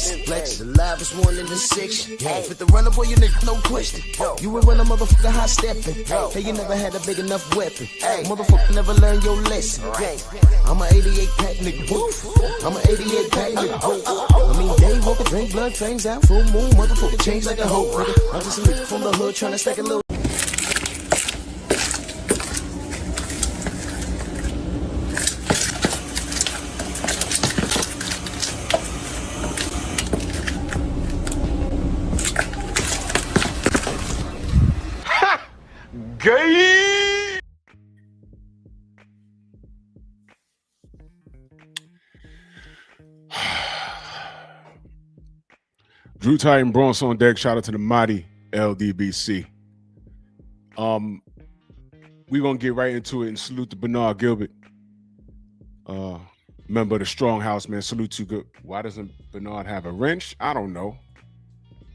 Simplex, the livest one in the section. With the runner, boy, you nigga, no question. You would run a motherfucker high stepping. Hey, you never had a big enough weapon. Motherfucker never learned your lesson. I'm an 88 pack nigga. I'm an 88 pack nigga. I mean, day walker, drink blood, fangs out, full moon, motherfucker, change like a hoe, nigga. I'm just a nigga from the hood trying to stack a little. Gay. Drew Titan Bronx on deck. Shout out to the mighty LDBC. We're gonna get right into it and salute to Bernard Gilbert, member of the Strong House, man. Salute to you. Why doesn't Bernard have a wrench? I don't know.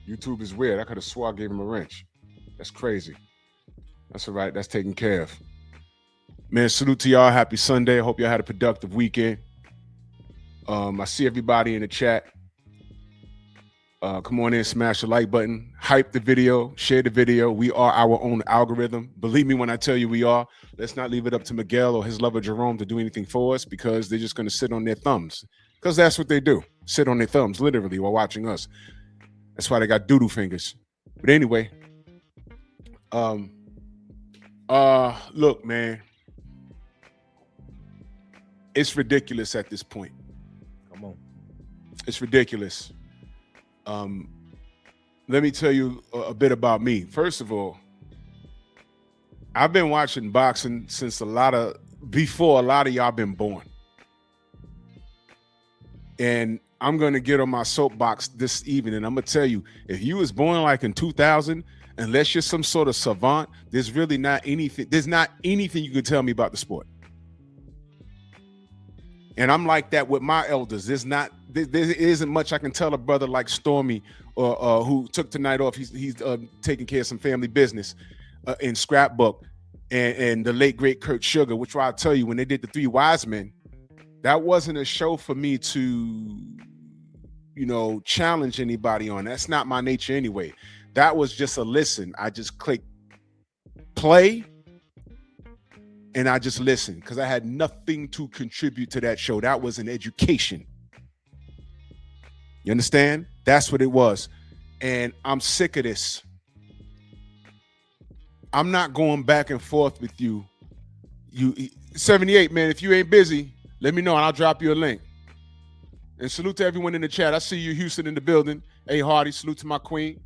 YouTube is weird. I could have swore I gave him a wrench. That's crazy. That's all right. That's taken care of. Man, salute to y'all. Happy Sunday. I hope y'all had a productive weekend. I see everybody in the chat. Come on in, smash the like button, hype the video, share the video. We are our own algorithm. Believe me when I tell you we are. Let's not leave it up to Miguel or his lover Jerome to do anything for us, because they're just going to sit on their thumbs, because that's what they do. Sit on their thumbs, literally, while watching us. That's why they got doodle fingers. But anyway, look, man, it's ridiculous at this point. Come on. It's ridiculous. Let me tell you a bit about me. First of all, I've been watching boxing since before a lot of y'all been born. And I'm going to get on my soapbox this evening. And I'm going to tell you, if you was born like in 2000, unless you're some sort of savant, there's really not anything. There's not anything you can tell me about the sport. And I'm like that with my elders. There isn't much I can tell a brother like Stormy, or who took tonight off. He's taking care of some family business in Scrapbook, and the late great Kurt Sugar, which I'll tell you, when they did the Three Wise Men, that wasn't a show for me to, challenge anybody on. That's not my nature anyway. That was just a listen. I just clicked play and I just listened, because I had nothing to contribute to that show. That was an education. You understand? That's what it was. And I'm sick of this. I'm not going back and forth with you. 78, man, if you ain't busy, let me know and I'll drop you a link. And salute to everyone in the chat. I see you, Houston, in the building. A. Hardy, salute to my queen.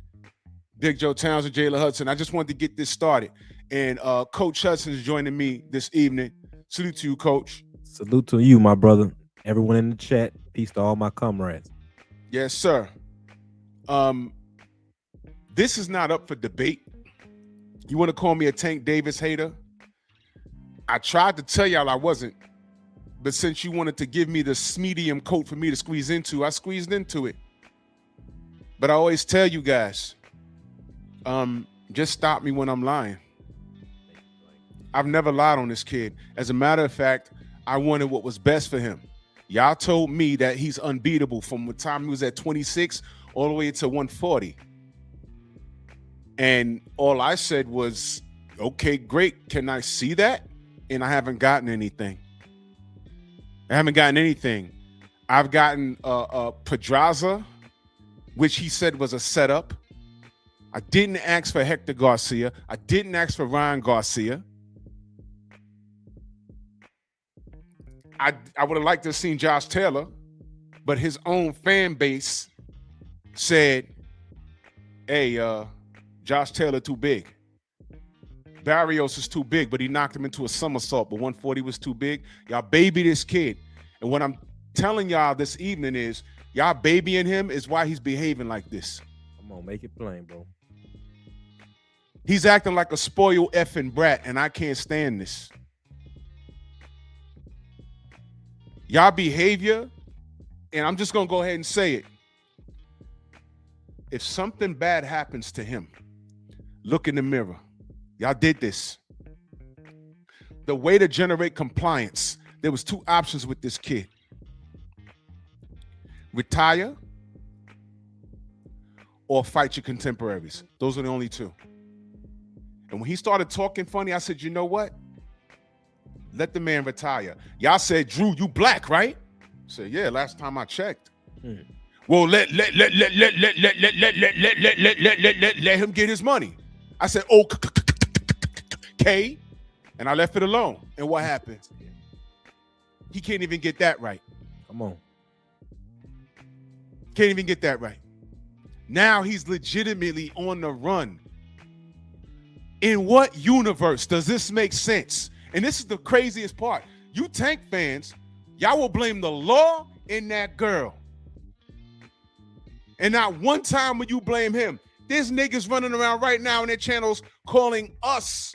Big Joe Townsend, Jayla Hudson. I just wanted to get this started. And Coach Hudson is joining me this evening. Salute to you, Coach. Salute to you, my brother. Everyone in the chat. Peace to all my comrades. Yes, sir. This is not up for debate. You want to call me a Tank Davis hater? I tried to tell y'all I wasn't. But since you wanted to give me this medium coat for me to squeeze into, I squeezed into it. But I always tell you guys, just stop me when I'm lying. I've never lied on this kid. As a matter of fact, I wanted what was best for him. Y'all told me that he's unbeatable from the time he was at 26 all the way to 140. And all I said was, okay, great. Can I see that? And I haven't gotten anything. I've gotten Pedraza, which he said was a setup. I didn't ask for Hector Garcia. I didn't ask for Ryan Garcia. I would have liked to have seen Josh Taylor, but his own fan base said, hey, Josh Taylor too big. Barrios is too big, but he knocked him into a somersault, but 140 was too big. Y'all baby this kid. And what I'm telling y'all this evening is, y'all babying him is why he's behaving like this. Come on, make it plain, bro. He's acting like a spoiled effing brat, and I can't stand this. Y'all behavior, and I'm just going to go ahead and say it. If something bad happens to him, look in the mirror. Y'all did this. The way to generate compliance, there was two options with this kid. Retire or fight your contemporaries. Those are the only two. And when he started talking funny, I said, you know what? Let the man retire. Y'all said, Drew, you black, right? I said, yeah, last time I checked. Well, let him get his money. I said, okay. And I left it alone. And what happened? He can't even get that right. Come on. Can't even get that right. Now he's legitimately on the run. In what universe does this make sense? And this is the craziest part. You Tank fans, y'all will blame the law and that girl. And not one time when you blame him. There's niggas running around right now in their channels calling us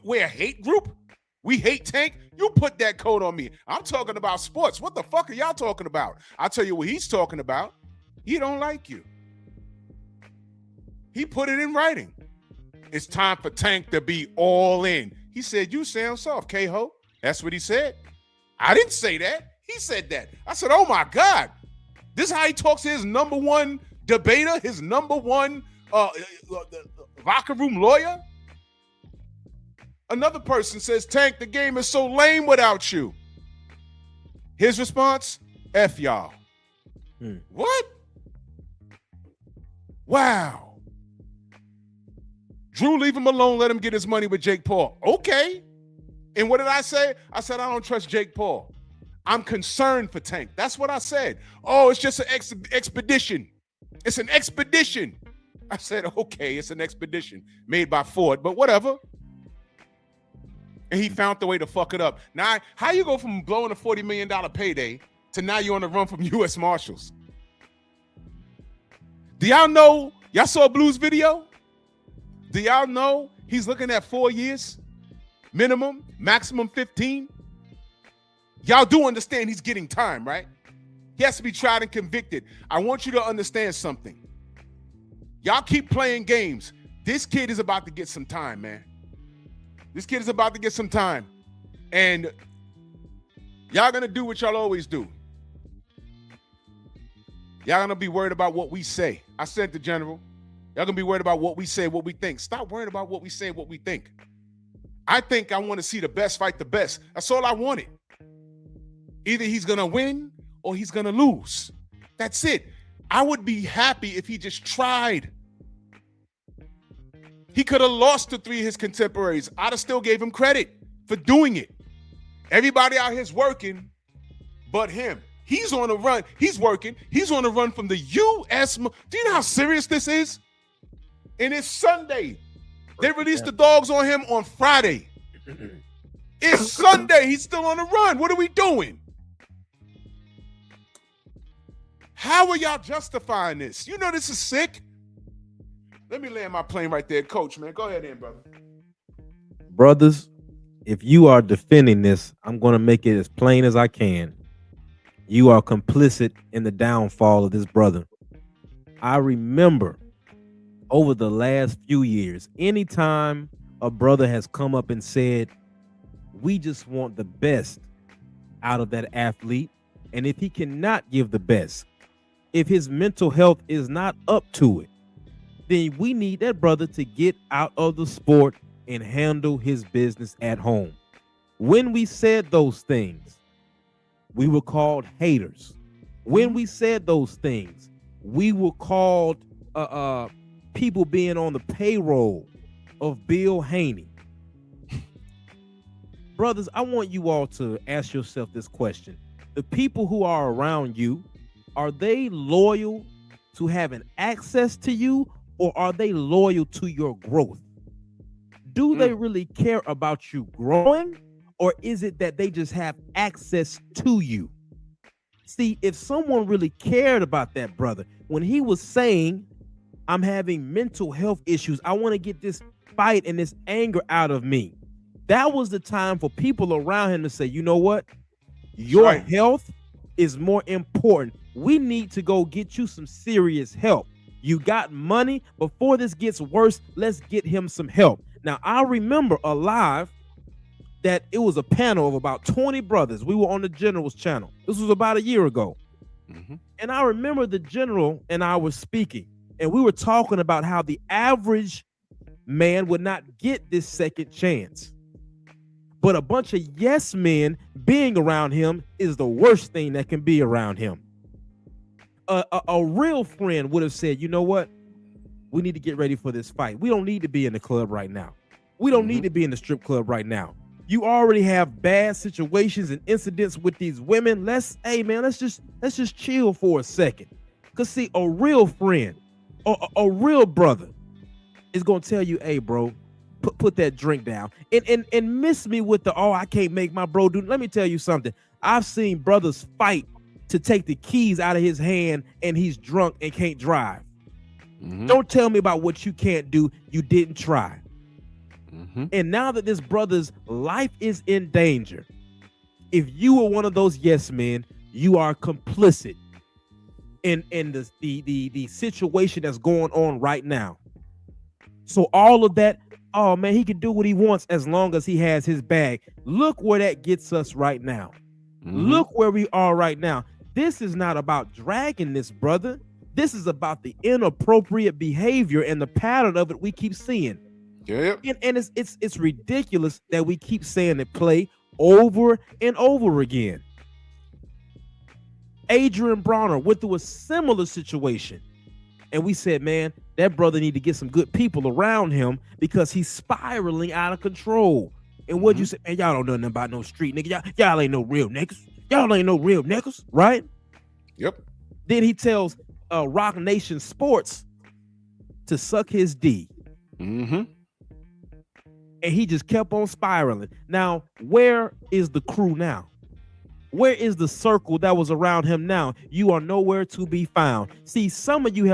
we're a hate group. We hate Tank. You put that code on me. I'm talking about sports. What the fuck are y'all talking about? I'll tell you what he's talking about. He don't like you. He put it in writing. It's time for Tank to be all in. He said, you sound soft, K-Ho. That's what he said. I didn't say that. He said that. I said, oh my God. This is how he talks to his number one debater, his number one locker room lawyer. Another person says, Tank, the game is so lame without you. His response, F y'all. What? Wow. Drew, leave him alone. Let him get his money with Jake Paul. Okay. And what did I say? I said, I don't trust Jake Paul. I'm concerned for Tank. That's what I said. Oh, it's just an expedition. It's an expedition. I said, okay, it's an expedition made by Ford, but whatever. And he found the way to fuck it up. Now, how you go from blowing a $40 million payday to now you're on the run from U.S. Marshals? Do y'all know? Y'all saw Blue's video? Do y'all know he's looking at 4 years? Minimum, maximum 15? Y'all do understand he's getting time, right? He has to be tried and convicted. I want you to understand something. Y'all keep playing games. This kid is about to get some time, man. This kid is about to get some time. And y'all gonna do what y'all always do. Y'all gonna be worried about what we say. I said to General, y'all gonna be worried about what we say, what we think. Stop worrying about what we say, what we think. I think I want to see the best fight the best. That's all I wanted. Either he's gonna win or he's gonna lose. That's it. I would be happy if he just tried. He could have lost to 3 of his contemporaries. I'd have still gave him credit for doing it. Everybody out here's working but him. He's on the run. He's working. He's on the run from the U.S. Do you know how serious this is? And it's Sunday. They released the dogs on him on Friday. It's Sunday. He's still on the run. What are we doing? How are y'all justifying this? You know this is sick. Let me land my plane right there. Coach, man. Go ahead in, brother. Brothers, if you are defending this, I'm going to make it as plain as I can. You are complicit in the downfall of this brother. I remember over the last few years, anytime a brother has come up and said, we just want the best out of that athlete, and if he cannot give the best, if his mental health is not up to it, then we need that brother to get out of the sport and handle his business at home. When we said those things, we were called haters. When we said those things, we were called people being on the payroll of Bill Haney. Brothers, I want you all to ask yourself this question. The people who are around you, are they loyal to having access to you, or are they loyal to your growth? Do they really care about you growing, or is it that they just have access to you? See, if someone really cared about that brother, when he was saying, I'm having mental health issues, I want to get this fight and this anger out of me, that was the time for people around him to say, you know what? Your health is more important. We need to go get you some serious help. You got money. Before this gets worse, let's get him some help. Now, I remember alive that it was a panel of about 20 brothers. We were on the General's channel. This was about a year ago. And I remember the general and I were speaking, and we were talking about how the average man would not get this second chance. But a bunch of yes men being around him is the worst thing that can be around him. A real friend would have said, you know what? We need to get ready for this fight. We don't need to be in the club right now. We don't need to be in the strip club right now. You already have bad situations and incidents with these women. Let's just chill for a second. Cause see, a real friend or a real brother is gonna tell you, hey, bro, put that drink down. And miss me with the, I can't make my bro do. Let me tell you something. I've seen brothers fight to take the keys out of his hand and he's drunk and can't drive. Don't tell me about what you can't do. You didn't try. And now that this brother's life is in danger, if you are one of those yes men, you are complicit in the situation that's going on right now. So all of that, oh man, he can do what he wants as long as he has his bag. Look where that gets us right now. Look where we are right now. This is not about dragging this brother. This is about the inappropriate behavior and the pattern of it we keep seeing. Yeah. And it's ridiculous that we keep saying it play over and over again. Adrian Bronner went through a similar situation. And we said, man, that brother need to get some good people around him because he's spiraling out of control. And what'd you say? Man, y'all don't know nothing about no street nigga. Y'all ain't no real niggas. Y'all ain't no real niggas, right? Yep. Then he tells Rock Nation Sports to suck his D. And he just kept on spiraling. Now, where is the crew now? Where is the circle that was around him now? You are nowhere to be found. See, some of you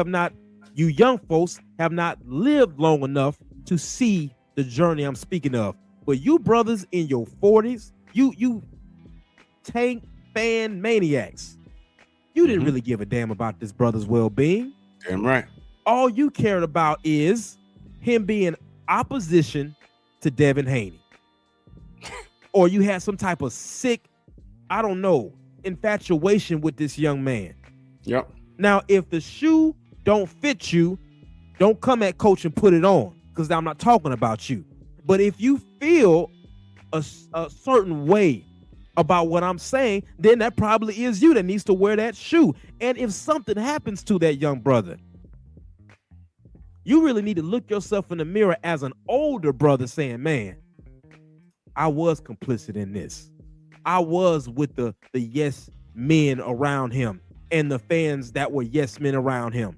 you young folks have not lived long enough to see the journey I'm speaking of. But you brothers in your 40s, you tank fan maniacs, you didn't really give a damn about this brother's well-being. Damn right. All you cared about is him being opposition to Devin Haney. Or you had some type of sick, I don't know, infatuation with this young man. Yep. Now, if the shoe don't fit you, don't come at coach and put it on, because I'm not talking about you. But if you feel a certain way about what I'm saying, then that probably is you that needs to wear that shoe. And if something happens to that young brother, you really need to look yourself in the mirror as an older brother saying, man, I was complicit in this. I was with the yes men around him and the fans that were yes men around him.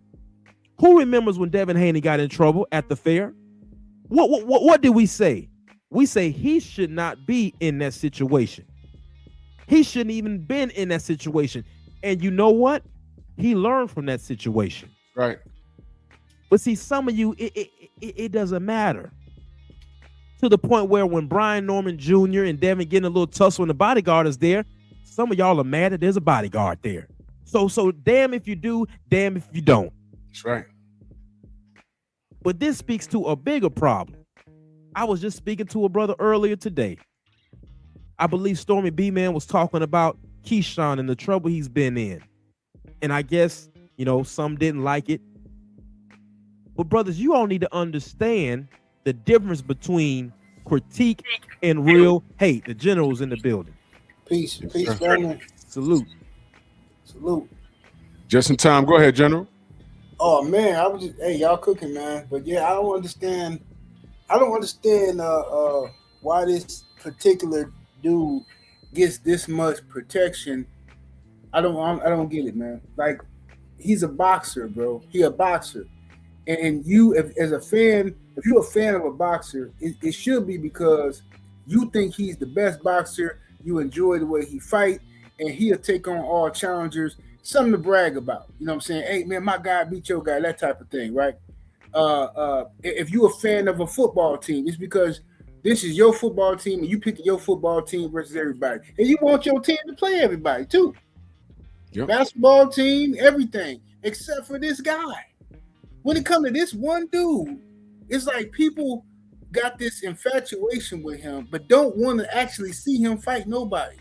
Who remembers when Devin Haney got in trouble at the fair? What did we say? We say he should not be in that situation. He shouldn't even been in that situation. And you know what? He learned from that situation. Right. But see, some of you, it doesn't matter. To the point where when Brian Norman Jr. and Devin getting a little tussle and the bodyguard is there, some of y'all are mad that there's a bodyguard there. So damn if you do, damn if you don't. That's right. But this speaks to a bigger problem. I was just speaking to a brother earlier today. I believe Stormy B-Man was talking about Keyshawn and the trouble he's been in. And I guess, some didn't like it. But brothers, you all need to understand the difference between critique and real hate. The general's in the building. Peace, family. Salute. Just in time. Go ahead, General. Oh man, I was just, hey, y'all cooking, man. But yeah, I don't understand why this particular dude gets this much protection. I don't get it, man. Like, he's a boxer, bro. He a boxer. And you, as a fan, if you're a fan of a boxer, it should be because you think he's the best boxer. You enjoy the way he fight, and he'll take on all challengers. Something to brag about. You know what I'm saying? Hey, man, my guy beat your guy, that type of thing, right? If you're a fan of a football team, it's because this is your football team, and you pick your football team versus everybody. And you want your team to play everybody, too. Yep. Basketball team, everything, except for this guy. When it comes to this one dude, it's like people got this infatuation with him, but don't want to actually see him fight nobody.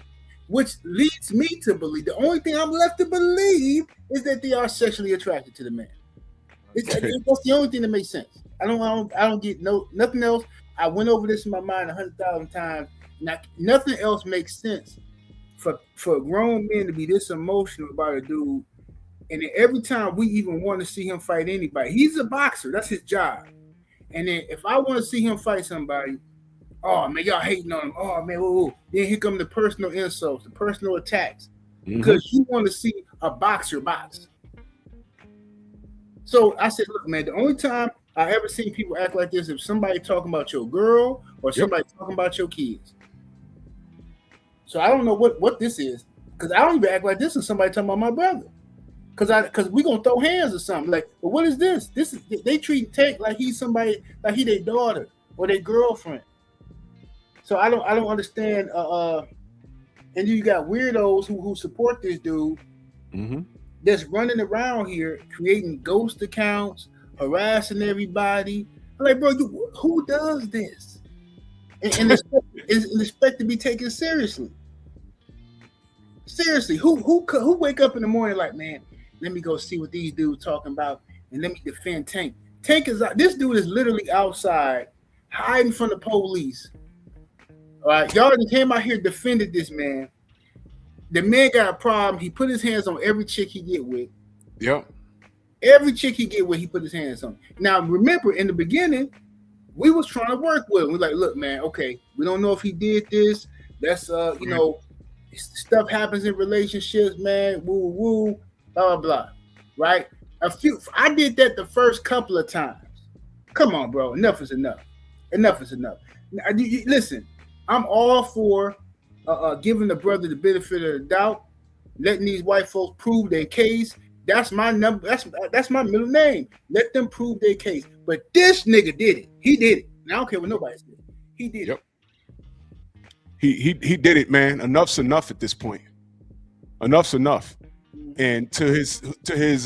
which leads me to believe the only thing I'm left to believe is that they are sexually attracted to the man. That's the only thing that makes sense. I don't get nothing else. I went over this in my mind 100,000 times. Nothing else makes sense for grown men to be this emotional about a dude. And then every time we even want to see him fight anybody, he's a boxer. That's his job. And then if I want to see him fight somebody, oh man, y'all hating on him. Oh man, whoa. Then here come the personal insults, the personal attacks, because you want to see a boxer box. So I said, look, man, the only time I ever seen people act like this is if somebody talking about your girl or somebody talking about your kids. So I don't know what this is, because I don't even act like this is somebody talking about my brother. Because we gonna throw hands or something. Like, but what is this? This is they treat Tank like he's somebody, like he their daughter or their girlfriend. So I don't understand. And you got weirdos who support this dude that's running around here creating ghost accounts, harassing everybody. I'm like, bro, who does this? And expect to be taken seriously. Seriously, who wake up in the morning like, man, let me go see what these dudes talking about and let me defend Tank. Tank is out. This dude is literally outside hiding from the police. All right, y'all came out here, defended this man. The man got a problem. He put his hands on every chick he get with. Yep. Every chick he get with, he put his hands on. Now, remember, in the beginning, we was trying to work with him. We're like, look, man, okay, we don't know if he did this. That's stuff happens in relationships, man. Woo, woo, blah, blah, blah. Right? I did that the first couple of times. Come on, bro. Enough is enough. Enough is enough. Now, listen, I'm all for giving the brother the benefit of the doubt, letting these white folks prove their case. That's my number. That's my middle name. Let them prove their case. But this nigga did it. He did it. And I don't care what nobody said. He did it. He did it, man. Enough's enough at this point. Enough's enough. And to his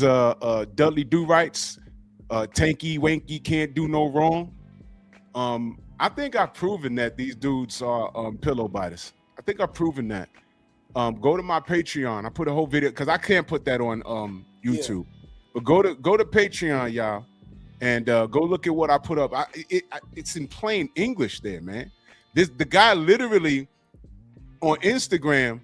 Dudley Do Rights, Tanky Wanky can't do no wrong. I think I've proven that these dudes are pillow biters. I think I've proven that. Go to my Patreon. I put a whole video because I can't put that on YouTube. Yeah. But go to Patreon, y'all, and go look at what I put up. It's in plain English there, man. The guy literally on Instagram,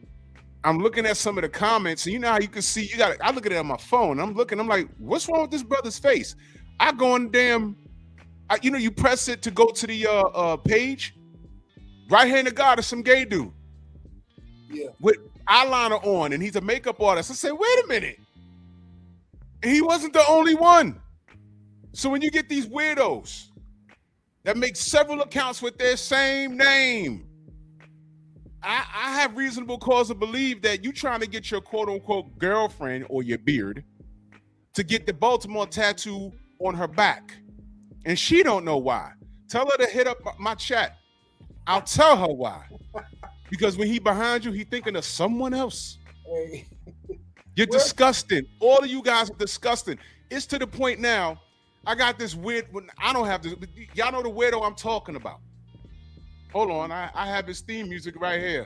I'm looking at some of the comments, and you know how you can see, I look at it on my phone. I'm like, what's wrong with this brother's face? I go on you press it to go to the page. Right hand of God is some gay dude. Yeah. With eyeliner on, and he's a makeup artist. I say, wait a minute. And he wasn't the only one. So when you get these weirdos that make several accounts with their same name, I have reasonable cause to believe that you trying to get your quote unquote girlfriend or your beard to get the Baltimore tattoo on her back. And she don't know why. Tell her to hit up my chat. I'll tell her why. Because when he behind you, he thinking of someone else. Hey. You're disgusting. All of you guys are disgusting. It's to the point now, I got this weird, I don't have this, y'all know the weirdo I'm talking about. Hold on, I have his theme music right here.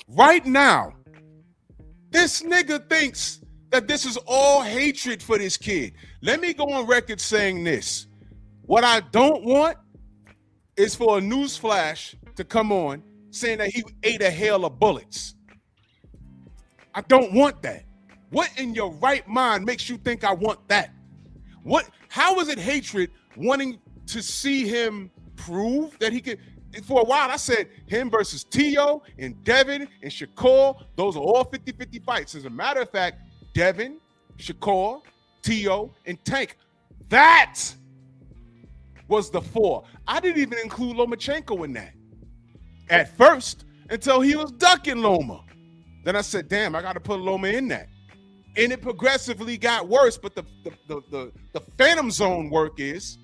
Right now, this nigga thinks that this is all hatred for this kid. Let me go on record saying this. What I don't want is for a news flash to come on saying that he ate a hail of bullets. I don't want that. What in your right mind makes you think I want that? How is it hatred wanting to see him prove that he could? For a while, I said him versus Tio and Devin and Shakur, those are all 50-50 fights. As a matter of fact, Devin, Shakur, Tio, and Tank. That was the four. I didn't even include Lomachenko in that at first until he was ducking Loma. Then I said, damn, I got to put Loma in that. And it progressively got worse. But the Phantom Zone work is,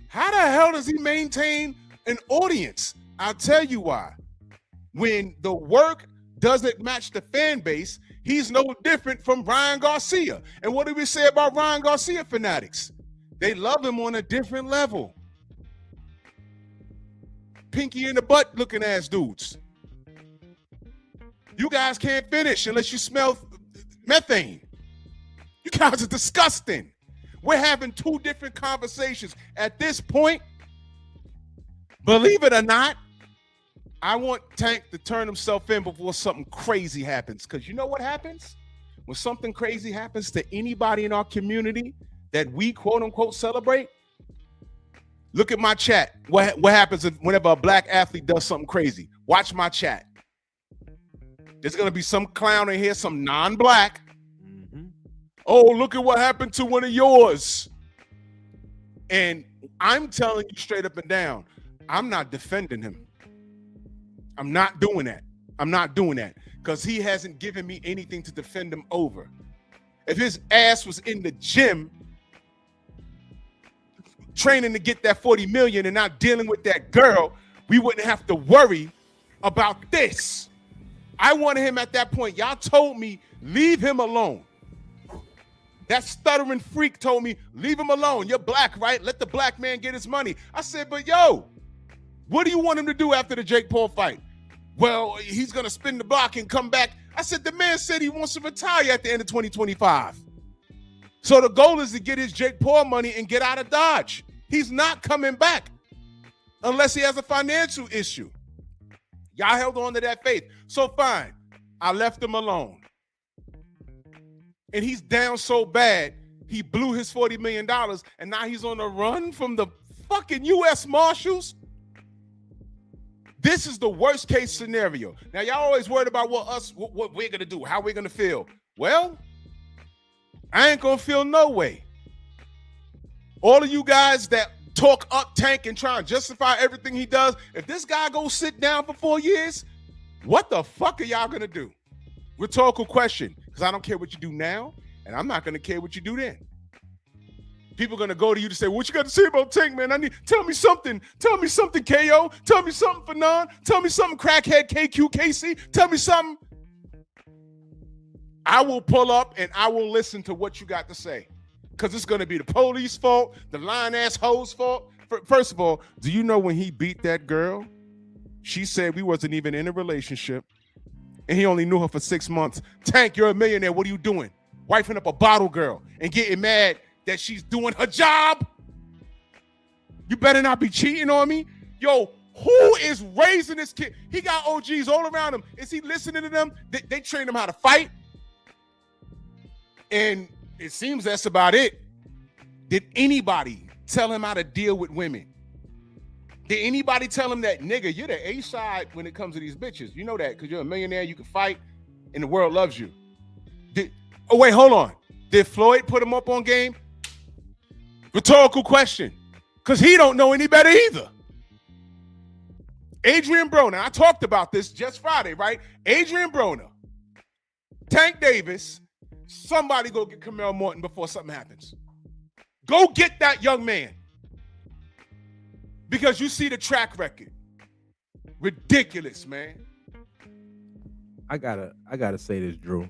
how the hell does he maintain an audience? I'll tell you why. When the work doesn't match the fan base, he's no different from Ryan Garcia. And what do we say about Ryan Garcia fanatics? They love him on a different level. pinky in the butt looking ass dudes. You guys can't finish unless you smell methane. You guys are disgusting. We're having two different conversations. At this point, believe it or not, I want Tank to turn himself in before something crazy happens. Because you know what happens? When something crazy happens to anybody in our community that we quote unquote celebrate, look at my chat. What happens whenever a black athlete does something crazy? Watch my chat. There's going to be some clown in here, some non-black. Oh, look at what happened to one of yours. And I'm telling you straight up and down, I'm not defending him. I'm not doing that. I'm not doing that because he hasn't given me anything to defend him over. If his ass was in the gym training to get that 40 million and not dealing with that girl, we wouldn't have to worry about this. I wanted him at that point. Y'all told me, leave him alone. That stuttering freak told me, leave him alone. You're black, right? Let the black man get his money. I said, but yo, what do you want him to do after the Jake Paul fight? Well, he's going to spin the block and come back. I said, the man said he wants to retire at the end of 2025. So the goal is to get his Jake Paul money and get out of Dodge. He's not coming back unless he has a financial issue. Y'all held on to that faith. So fine, I left him alone. And he's down so bad, he blew his $40 million, and now he's on the run from the fucking U.S. Marshals. This is the worst case scenario. Now, y'all always worried about what we're going to do, how we're going to feel. Well, I ain't going to feel no way. All of you guys that talk up Tank and try and justify everything he does, if this guy goes sit down for 4 years, what the fuck are y'all going to do? Rhetorical question, because I don't care what you do now, and I'm not going to care what you do then. People are going to go to you to say, what you got to say about Tank, man? Tell me something. Tell me something, KO. Tell me something, Fanon. Tell me something, crackhead, KQ, KC. Tell me something. I will pull up and I will listen to what you got to say, because it's going to be the police fault, the lying-ass hoe's fault. First of all, do you know when he beat that girl, she said we wasn't even in a relationship, and he only knew her for 6 months. Tank, you're a millionaire. What are you doing? Wifing up a bottle girl and getting mad that she's doing her job? You better not be cheating on me. Yo, who is raising this kid? He got OGs all around him. Is he listening to them? They train him how to fight. And it seems that's about it. Did anybody tell him how to deal with women? Did anybody tell him that, nigga, you're the A side when it comes to these bitches? You know that because you're a millionaire, you can fight, and the world loves you. Oh, wait, hold on. Did Floyd put him up on game? Rhetorical question, because he don't know any better either. Adrian Broner, I talked about this just Friday, right? Adrian Broner, Tank Davis, somebody go get Kamel Morton before something happens. Go get that young man. Because you see the track record. Ridiculous, man. I gotta say this, Drew.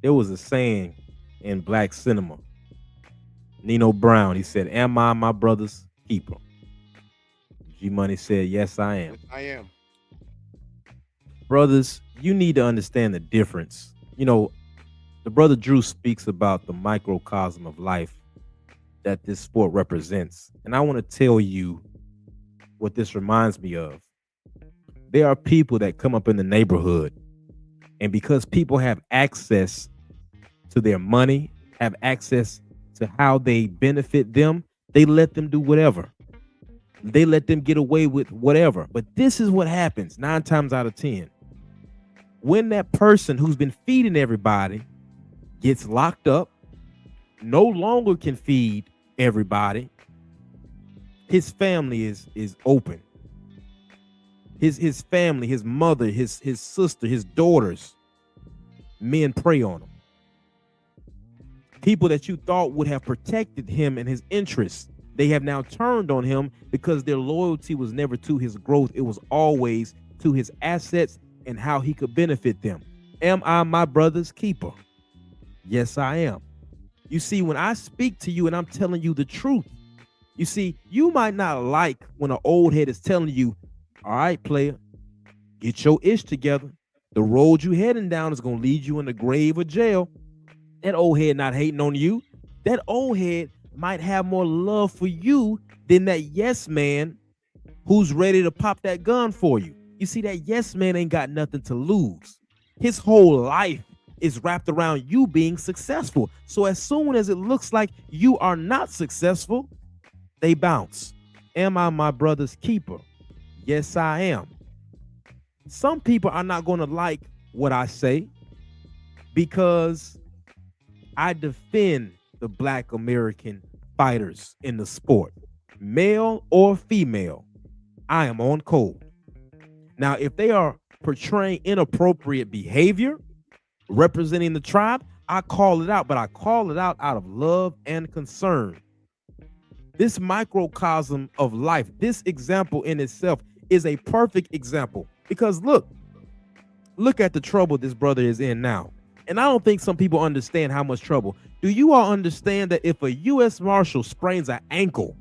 There was a saying in black cinema. Nino Brown, he said, "Am I my brother's keeper?" G Money said, "Yes, I am." Yes, I am. Brothers, you need to understand the difference. You know, the brother Drew speaks about the microcosm of life that this sport represents. And I want to tell you what this reminds me of. There are people that come up in the neighborhood, and because people have access to their money, have access to how they benefit them, they let them do whatever. They let them get away with whatever. But this is what happens 9 times out of 10. When that person who's been feeding everybody gets locked up, no longer can feed everybody, his family is open. His family, his mother, his sister, his daughters, men prey on him. People that you thought would have protected him and his interests, they have now turned on him because their loyalty was never to his growth. It was always to his assets and how he could benefit them. Am I my brother's keeper? Yes, I am. You see, when I speak to you and I'm telling you the truth, You see, you might not like when an old head is telling you, all right, player, get your ish together. The road you heading down is going to lead you in the grave or jail. That old head not hating on you. That old head might have more love for you than that yes man who's ready to pop that gun for you. You see, that yes man ain't got nothing to lose. His whole life is wrapped around you being successful. So as soon as it looks like you are not successful, they bounce. Am I my brother's keeper? Yes, I am. Some people are not going to like what I say because I defend the Black American fighters in the sport, male or female. I am on code. Now, if they are portraying inappropriate behavior, representing the tribe, I call it out, but I call it out of love and concern. This microcosm of life, this example in itself is a perfect example because look at the trouble this brother is in now. And I don't think some people understand how much trouble. Do you all understand that if a U.S. Marshal sprains an ankle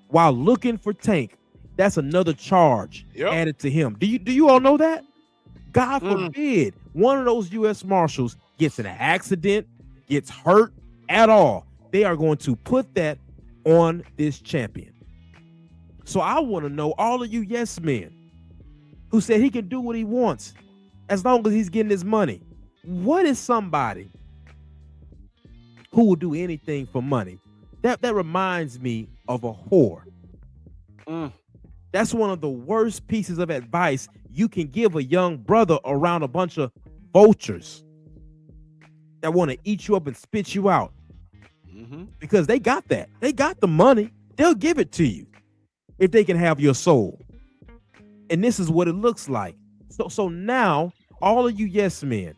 while looking for Tank, that's another charge added to him? Do you all know that? God forbid one of those U.S. Marshals gets in an accident, gets hurt at all. They are going to put that on this champion. So I want to know, all of you yes men who said he can do what he wants as long as he's getting his money. What is somebody who will do anything for money? That reminds me of a whore. That's one of the worst pieces of advice you can give a young brother around a bunch of vultures that want to eat you up and spit you out. Because they got that. They got the money. They'll give it to you if they can have your soul. And this is what it looks like. So now, all of you yes men,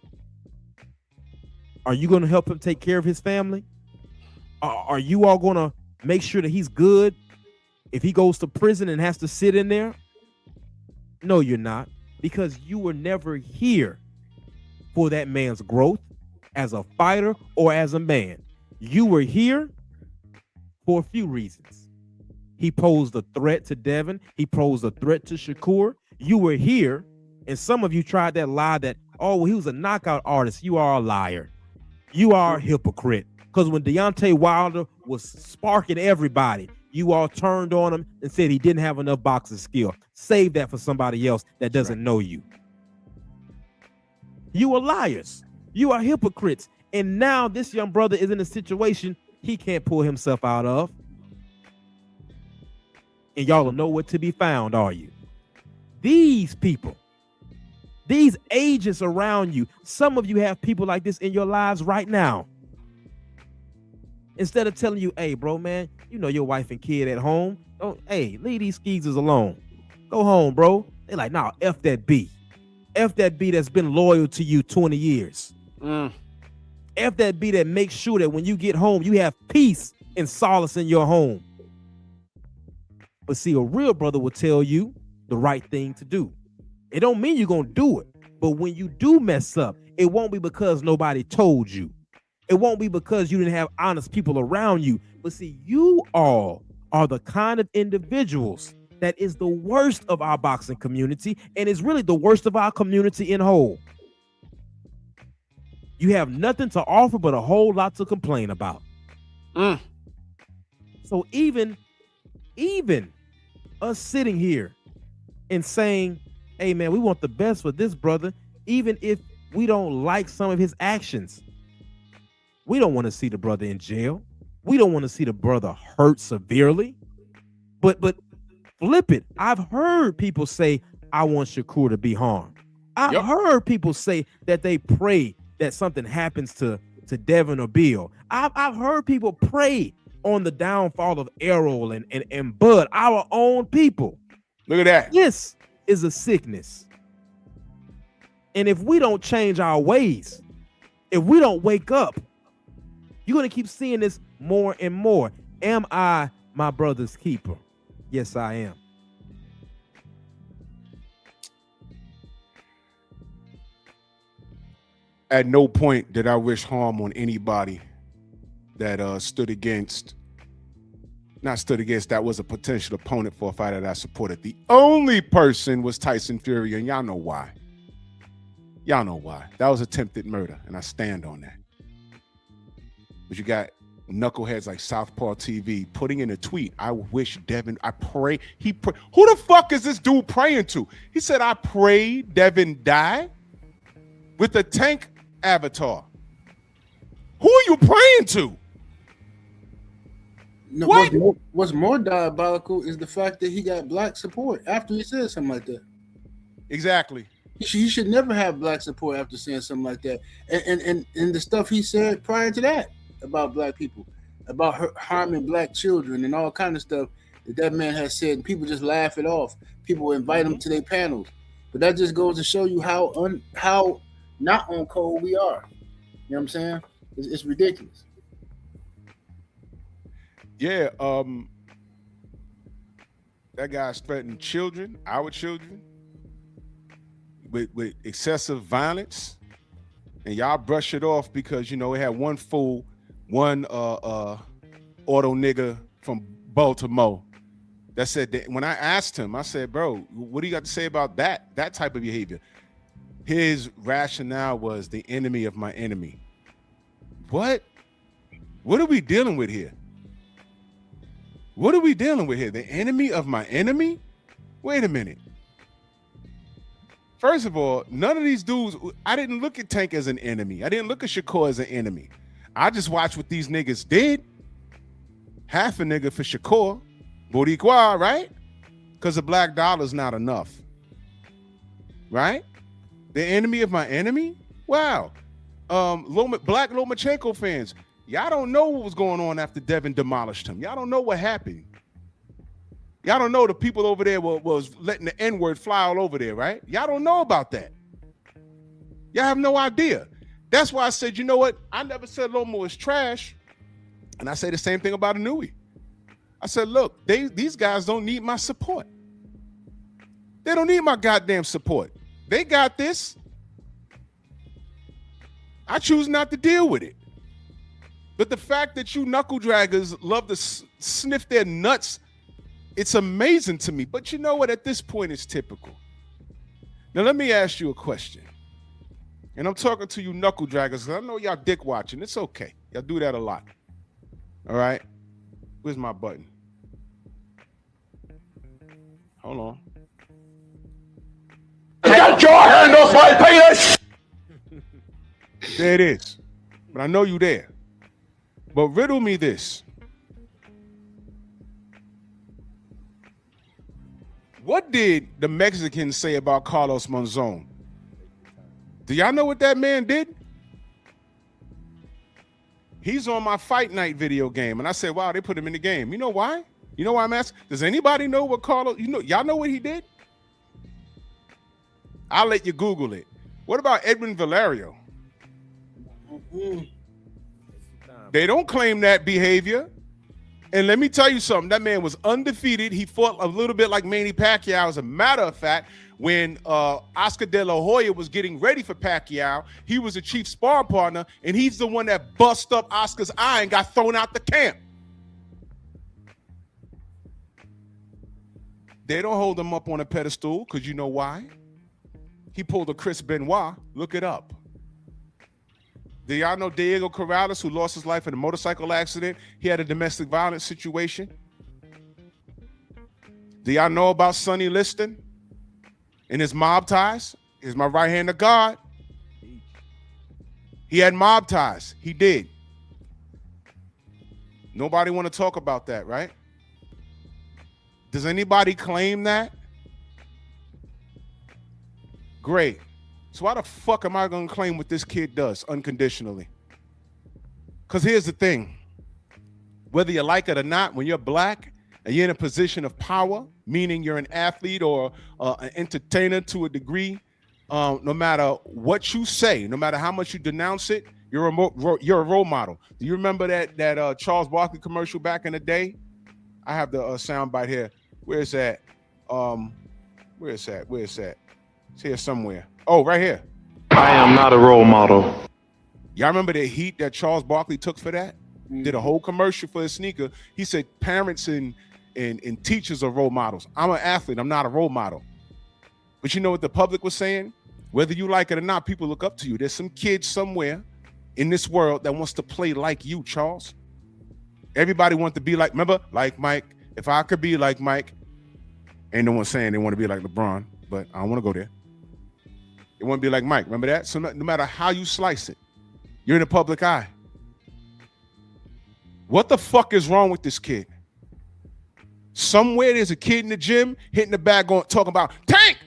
are you going to help him take care of his family? Are you all going to make sure that he's good if he goes to prison and has to sit in there? No, you're not, because you were never here for that man's growth as a fighter or as a man. You were here for a few reasons. He posed a threat to Devin. He posed a threat to Shakur. You were here, and some of you tried that lie that, oh, well, he was a knockout artist. You are a liar. You are a hypocrite. Because when Deontay Wilder was sparking everybody, you all turned on him and said he didn't have enough boxing skill. Save that for somebody else that doesn't know you. You are liars. You are hypocrites. And now this young brother is in a situation he can't pull himself out of. And y'all are nowhere to be found, are you? These people, these agents around you, some of you have people like this in your lives right now. Instead of telling you, hey, bro, man, you know your wife and kid at home. Don't, hey, leave these skeezers alone. Go home, bro. They're like, nah, F that B. F that B that's been loyal to you 20 years. F that B that makes sure that when you get home, you have peace and solace in your home. But see, a real brother will tell you the right thing to do. It don't mean you're going to do it. But when you do mess up, it won't be because nobody told you. It won't be because you didn't have honest people around you. But see, you all are the kind of individuals that is the worst of our boxing community and is really the worst of our community in whole. You have nothing to offer but a whole lot to complain about. So even us sitting here and saying, hey, man, we want the best for this brother, even if we don't like some of his actions. We don't want to see the brother in jail. We don't want to see the brother hurt severely. But flip it. I've heard people say, I want Shakur to be harmed. I've heard people say that they pray that something happens to Devin or Bill. I've heard people pray on the downfall of Errol and Bud, our own people. Look at that. This is a sickness. And if we don't change our ways, if we don't wake up, you're going to keep seeing this more and more. Am I my brother's keeper? Yes, I am. At no point did I wish harm on anybody that stood against not stood against, that was a potential opponent for a fight that I supported. The only person was Tyson Fury, and y'all know why. Y'all know why. That was attempted murder, and I stand on that. But you got knuckleheads like Southpaw TV putting in a tweet, I wish Devin, I pray, who the fuck is this dude praying to? He said, I pray Devin die with a tank avatar. Who are you praying to? No, What? What's more diabolical is the fact that he got black support after he said something like that. Exactly. He should never have black support after saying something like that. And the stuff he said prior to that about black people, about harming black children and all kind of stuff that man has said, and people just laugh it off. People invite him to their panels. But that just goes to show you how not on code we are. You know what I'm saying? It's ridiculous. Yeah, that guy's threatening children, our children, with excessive violence, and y'all brush it off because we had one fool, one auto nigga from Baltimore that said that. When I asked him, I said, bro, what do you got to say about that type of behavior? His rationale was the enemy of my enemy. What are we dealing with here? What are we dealing with here? The enemy of my enemy? Wait a minute. First of all, none of these dudes, I didn't look at Tank as an enemy. I didn't look at Shakur as an enemy. I just watched what these niggas did. Half a nigga for Shakur. Boricua, right? Because the black dollar's not enough. Right? The enemy of my enemy? Wow. Black Lomachenko fans, y'all don't know what was going on after Devin demolished him. Y'all don't know what happened. Y'all don't know the people over there was letting the N-word fly all over there, right? Y'all don't know about that. Y'all have no idea. That's why I said, you know what? I never said Loma was trash. And I say the same thing about Inui. I said, look, these guys don't need my support. They don't need my goddamn support. They got this. I choose not to deal with it. But the fact that you knuckle draggers love to sniff their nuts, it's amazing to me. But you know what? At this point, it's typical. Now, let me ask you a question. And I'm talking to you knuckle draggers, because I know y'all dick watching. It's okay. Y'all do that a lot. All right? Where's my button? Hold on. Get your hand off my penis! There it is. But I know you there. But riddle me this. What did the Mexicans say about Carlos Monzon? Do y'all know what that man did? He's on my Fight Night video game. And I said, wow, they put him in the game. You know why? You know why I'm asking? Does anybody know what Carlos, y'all know what he did? I'll let you Google it. What about Edwin Valerio? They don't claim that behavior. And let me tell you something. That man was undefeated. He fought a little bit like Manny Pacquiao. As a matter of fact, when Oscar De La Hoya was getting ready for Pacquiao, he was a chief sparring partner, and he's the one that bust up Oscar's eye and got thrown out the camp. They don't hold him up on a pedestal because you know why? He pulled a Chris Benoit. Look it up. Do y'all know Diego Corrales, who lost his life in a motorcycle accident? He had a domestic violence situation. Do y'all know about Sonny Liston and his mob ties? He's my right hand of God. He had mob ties. He did. Nobody want to talk about that, right? Does anybody claim that? Great. So why the fuck am I going to claim what this kid does unconditionally? Because here's the thing. Whether you like it or not, when you're black and you're in a position of power, meaning you're an athlete or an entertainer to a degree, no matter what you say, no matter how much you denounce it, you're a role model. Do you remember that Charles Barkley commercial back in the day? I have the soundbite here. Where's that? Where's that? It's here somewhere. Oh, right here. I am not a role model. Y'all remember the heat that Charles Barkley took for that? did a whole commercial for his sneaker. He said parents and teachers are role models. I'm an athlete. I'm not a role model. But you know what the public was saying? Whether you like it or not, people look up to you. There's some kid somewhere in this world that wants to play like you, Charles. Everybody wants to be like, remember, like Mike. If I could be like Mike, ain't no one saying they want to be like LeBron, but I don't want to go there. They want to be like Mike. Remember that? So no matter how you slice it, you're in the public eye. What the fuck is wrong with this kid? Somewhere there's a kid in the gym hitting the bag going, talking about tank.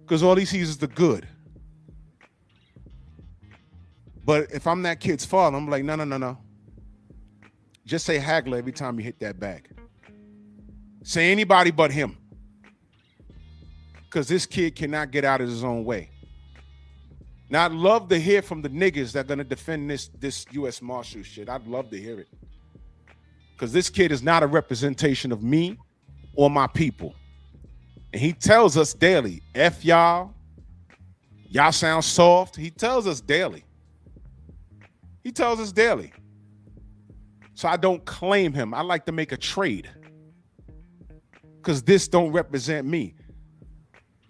Because all he sees is the good. But if I'm that kid's father, I'm like, no. Just say Hagler every time you hit that bag. Say anybody but him. Because this kid cannot get out of his own way. Now, I'd love to hear from the niggas that are going to defend this U.S. Marshal shit. I'd love to hear it. Because this kid is not a representation of me or my people. And he tells us daily, F y'all. Y'all sound soft. He tells us daily. So I don't claim him. I like to make a trade. Because this don't represent me.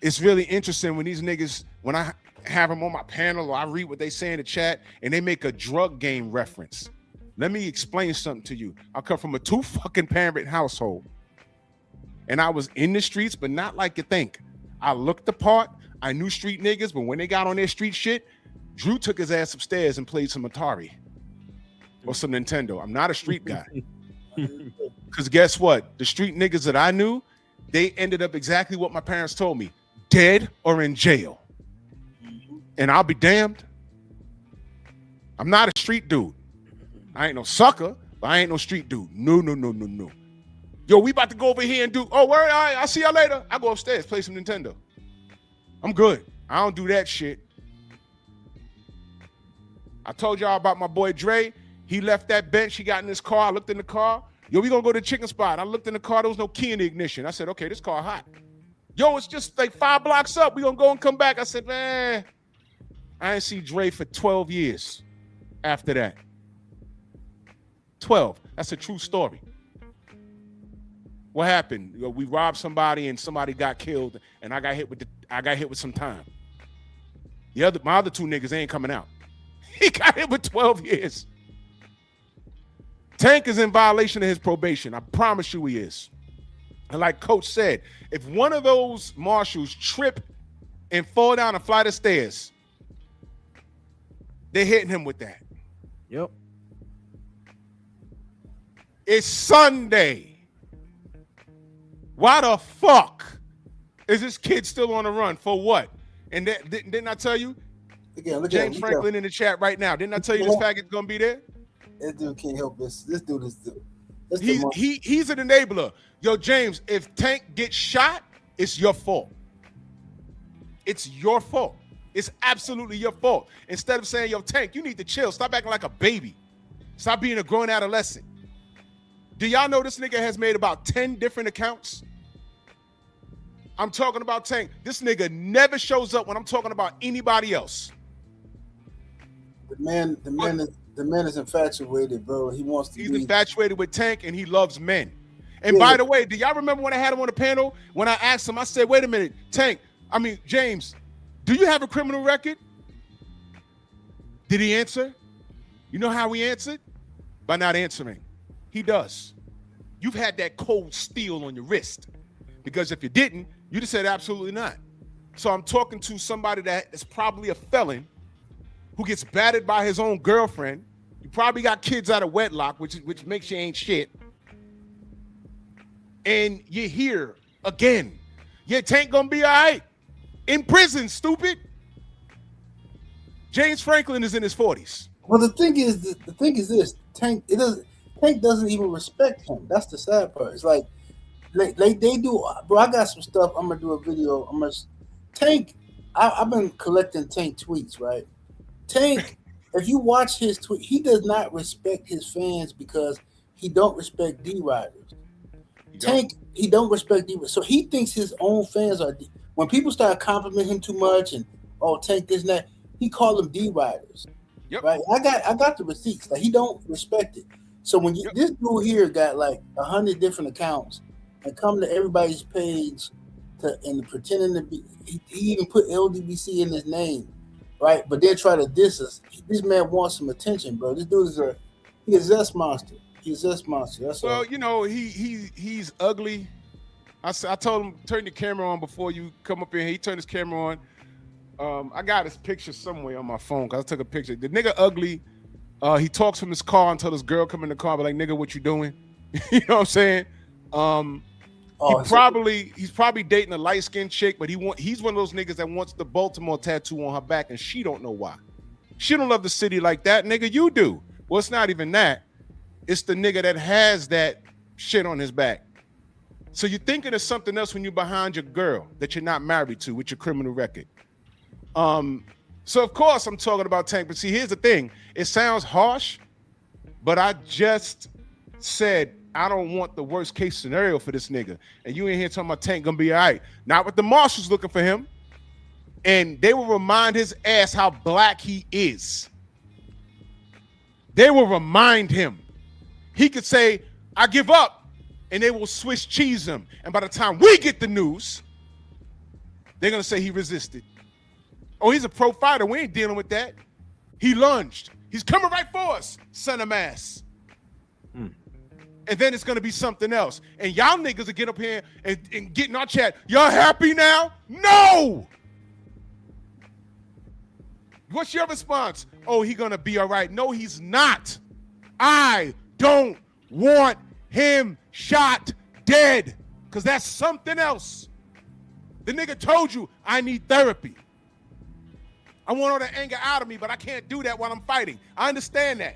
It's really interesting when these niggas, when I have them on my panel or I read what they say in the chat and they make a drug game reference. Let me explain something to you. I come from a 2-fucking-parent household. And I was in the streets, but not like you think. I looked the part. I knew street niggas, but when they got on their street shit, Drew took his ass upstairs and played some Atari or some Nintendo. I'm not a street guy. Because guess what? The street niggas that I knew, they ended up exactly what my parents told me. Dead or in jail. And I'll be damned. I'm not a street dude. I ain't no sucker, but I ain't no street dude. No. Yo, we about to go over here and do, oh, word, all right, I'll see y'all later. I go upstairs, play some Nintendo. I'm good. I don't do that shit. I told y'all about my boy Dre. He left that bench. He got in his car. I looked in the car. Yo, we gonna go to the chicken spot. I looked in the car. There was no key in the ignition. I said, okay, this car hot. Yo, it's just like 5 blocks up. We gonna go and come back. I said, man, I ain't see Dre for 12 years after that. 12. That's a true story. What happened? You know, we robbed somebody and somebody got killed, and I got hit with some time. My other 2 niggas ain't coming out. He got hit with 12 years. Tank is in violation of his probation. I promise you he is. And like Coach said, if one of those marshals trip and fall down a flight of stairs, they're hitting him with that. Yep. It's Sunday. Why the fuck is this kid still on the run? For what? And didn't I tell you? Again, James Franklin in the chat right now. Didn't I tell you this faggot's gonna be there? This dude can't help this. This dude is he's an enabler. Yo, James, if Tank gets shot, it's your fault. It's your fault. It's absolutely your fault. Instead of saying, yo, Tank, you need to chill. Stop acting like a baby. Stop being a grown adolescent. Do y'all know this nigga has made about 10 different accounts? I'm talking about Tank. This nigga never shows up when I'm talking about anybody else. The man is infatuated, bro. He wants to. He's infatuated with Tank and he loves men. And by the way, do y'all remember when I had him on the panel? When I asked him, I said, wait a minute, James, do you have a criminal record? Did he answer? You know how he answered? By not answering. He does. You've had that cold steel on your wrist. Because if you didn't, you'd have said absolutely not. So I'm talking to somebody that is probably a felon who gets battered by his own girlfriend. You probably got kids out of wedlock, which makes you ain't shit. And you're here again. Your Tank gonna be all right. In prison, stupid. James Franklin is in his 40s. Well, the thing is this: Tank doesn't even respect him. That's the sad part. It's like they do. Bro, I got some stuff. I'm gonna do a video. Tank. I've been collecting Tank tweets, right? Tank, if you watch his tweet, he does not respect his fans because he don't respect D-Riders. Tank, he don't respect D-Riders. So he thinks his own fans are when people start complimenting him too much and Tank this and that, he call them D-Riders. Yep. Right? I got the receipts. Like he don't respect it. So when you, this dude here got like 100 different accounts and come to everybody's page and pretending to be, he even put LDBC in his name, right? But then try to diss us. This man wants some attention, bro. This dude is he a zest monster. He's a zest monster. That's Well, all. you know, he's ugly. I told him turn the camera on before you come up in here. He turned his camera on. I got his picture somewhere on my phone because I took a picture. The nigga ugly. He talks from his car until this girl come in the car, but like, nigga, what you doing? You know what I'm saying? He's probably dating a light-skinned chick, but he's one of those niggas that wants the Baltimore tattoo on her back, and she don't know why. She don't love the city like that, nigga. You do. Well, it's not even that. It's the nigga that has that shit on his back. So you're thinking of something else when you're behind your girl that you're not married to with your criminal record. So of course I'm talking about Tank, but see, here's the thing. It sounds harsh, but I just said I don't want the worst case scenario for this nigga. And you ain't here talking about Tank gonna be all right. Not with the marshals looking for him. And they will remind his ass how black he is. They will remind him. He could say, I give up, and they will Swiss cheese him. And by the time we get the news, they're gonna say he resisted. Oh, he's a pro fighter. We ain't dealing with that. He lunged. He's coming right for us, son of ass. And then it's going to be something else. And y'all niggas will get up here and get in our chat. Y'all happy now? No! What's your response? Oh, he going to be all right. No, he's not. I don't want him shot dead because that's something else. The nigga told you, I need therapy. I want all the anger out of me, but I can't do that while I'm fighting. I understand that.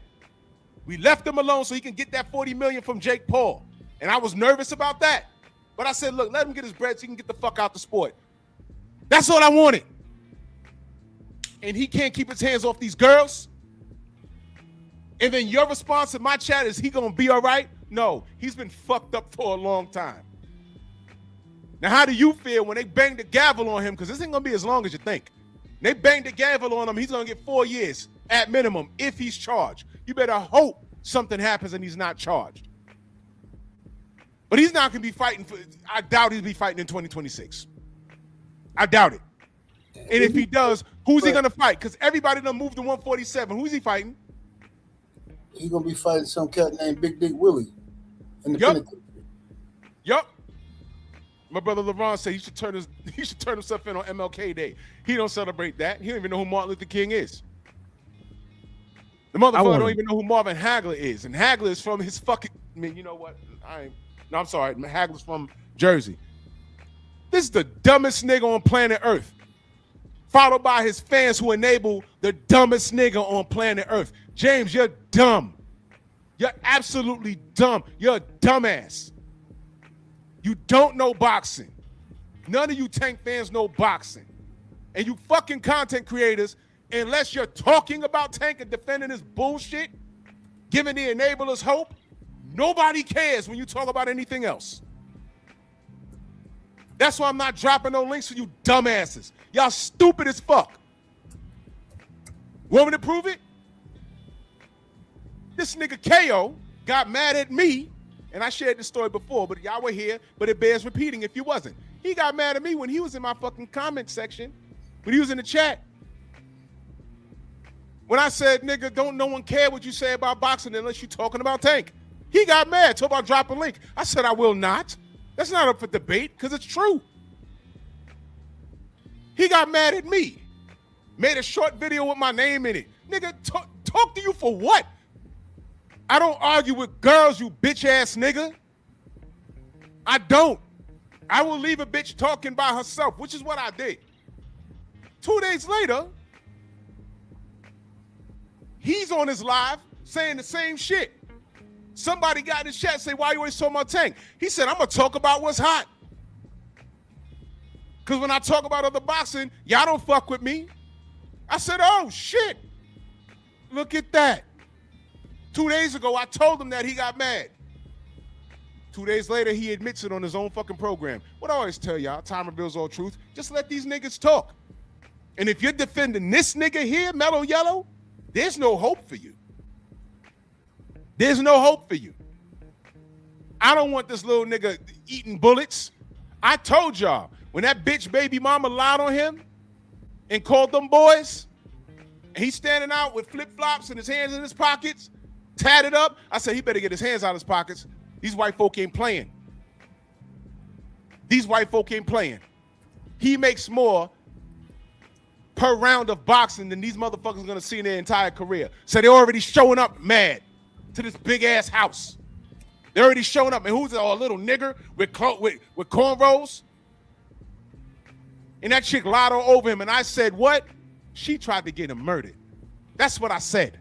We left him alone so he can get that $40 million from Jake Paul. And I was nervous about that. But I said, look, let him get his bread so he can get the fuck out the sport. That's all I wanted. And he can't keep his hands off these girls. And then your response in my chat is he gonna be all right? No, he's been fucked up for a long time. Now, how do you feel when they bang the gavel on him? Because this ain't gonna be as long as you think. They banged the gavel on him. He's going to get 4 years at minimum if he's charged. You better hope something happens and he's not charged. But he's not going to be fighting I doubt he'll be fighting in 2026. I doubt it. And if he does, who's he going to fight? Because everybody done moved to 147. Who's he fighting? He's going to be fighting some cat named Big Dick Willie. Yup. My brother LeBron said he should turn himself in on MLK Day. He don't celebrate that. He don't even know who Martin Luther King is. The motherfucker don't even know who Marvin Hagler is. And Hagler is from his fucking, I mean, you know what? I'm sorry. Hagler's from Jersey. This is the dumbest nigga on planet Earth. Followed by his fans who enable the dumbest nigga on planet Earth. James, you're dumb. You're absolutely dumb. You're a dumbass. You don't know boxing. None of you Tank fans know boxing. And you fucking content creators, unless you're talking about Tank and defending his bullshit, giving the enablers hope, nobody cares when you talk about anything else. That's why I'm not dropping no links for you dumbasses. Y'all stupid as fuck. Want me to prove it? This nigga KO got mad at me. And I shared this story before, but y'all were here, but it bears repeating if you wasn't. He got mad at me when he was in my fucking comment section, when he was in the chat. When I said, nigga, don't no one care what you say about boxing unless you're talking about Tank. He got mad, talk about dropping link. I said, I will not. That's not up for debate, because it's true. He got mad at me. Made a short video with my name in it. Nigga, talk to you for what? I don't argue with girls, you bitch-ass nigga. I don't. I will leave a bitch talking by herself, which is what I did. 2 days later, he's on his live saying the same shit. Somebody got in the chat say, why you always talking about Tank? He said, I'm going to talk about what's hot. Because when I talk about other boxing, y'all don't fuck with me. I said, oh, shit. Look at that. 2 days ago, I told him that he got mad. 2 days later, he admits it on his own fucking program. What I always tell y'all, time reveals all truth. Just let these niggas talk. And if you're defending this nigga here, Mellow Yellow, there's no hope for you. There's no hope for you. I don't want this little nigga eating bullets. I told y'all, when that bitch baby mama lied on him and called them boys, and he's standing out with flip-flops and his hands in his pockets, tatted up, I said he better get his hands out of his pockets. These white folk ain't playing. These white folk ain't playing. He makes more per round of boxing than these motherfuckers are gonna see in their entire career. So they're already showing up mad to this big ass house. They're already showing up, and who's a little nigger with cornrows? And that chick lied all over him, and I said, what? She tried to get him murdered. That's what I said.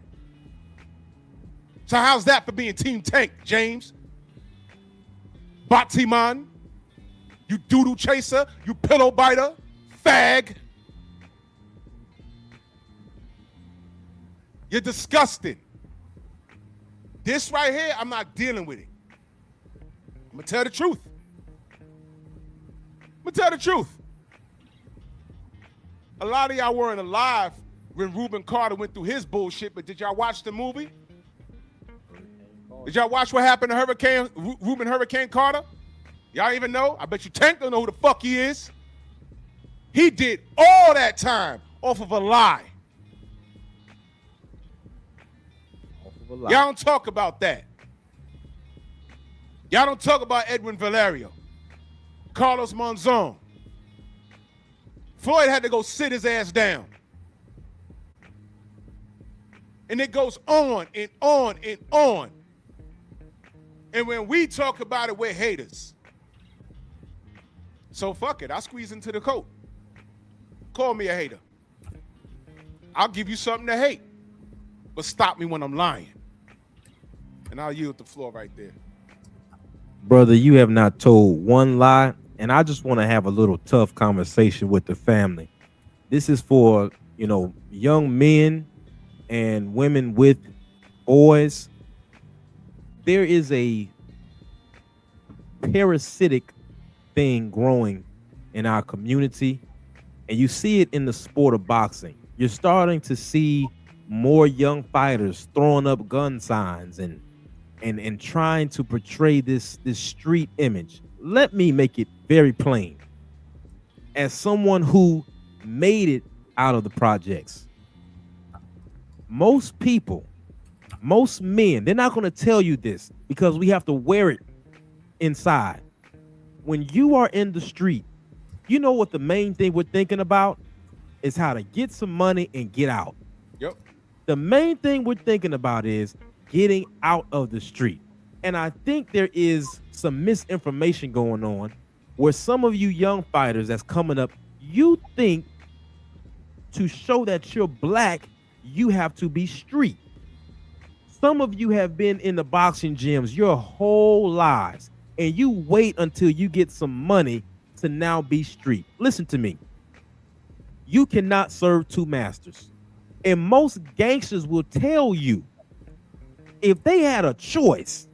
So how's that for being Team Tank, James? Batiman, you doodle chaser, you pillow biter, fag. You're disgusting. This right here, I'm not dealing with it. I'm gonna tell the truth. A lot of y'all weren't alive when Reuben Carter went through his bullshit, but did y'all watch the movie? Did y'all watch what happened to Reuben Hurricane Carter? Y'all even know? I bet you Tank don't know who the fuck he is. He did all that time off of a lie. Y'all don't talk about that. Y'all don't talk about Edwin Valerio, Carlos Monzon. Floyd had to go sit his ass down. And it goes on and on and on. And when we talk about it, we're haters. So fuck it, I'll squeeze into the coat. Call me a hater. I'll give you something to hate. But stop me when I'm lying. And I'll yield the floor right there. Brother, you have not told one lie, and I just want to have a little tough conversation with the family. This is for, young men and women with boys. There is a parasitic thing growing in our community, and you see it in the sport of boxing. You're starting to see more young fighters throwing up gun signs and trying to portray this street image. Let me make it very plain. As someone who made it out of the projects, most people, most men, they're not going to tell you this because we have to wear it inside. When you are in the street, you know what the main thing we're thinking about is how to get some money and get out. Yep. The main thing we're thinking about is getting out of the street. And I think there is some misinformation going on where some of you young fighters that's coming up, you think to show that you're black, you have to be street. Some of you have been in the boxing gyms your whole lives, and you wait until you get some money to now be street. Listen to me. You cannot serve two masters. And most gangsters will tell you, if they had a choice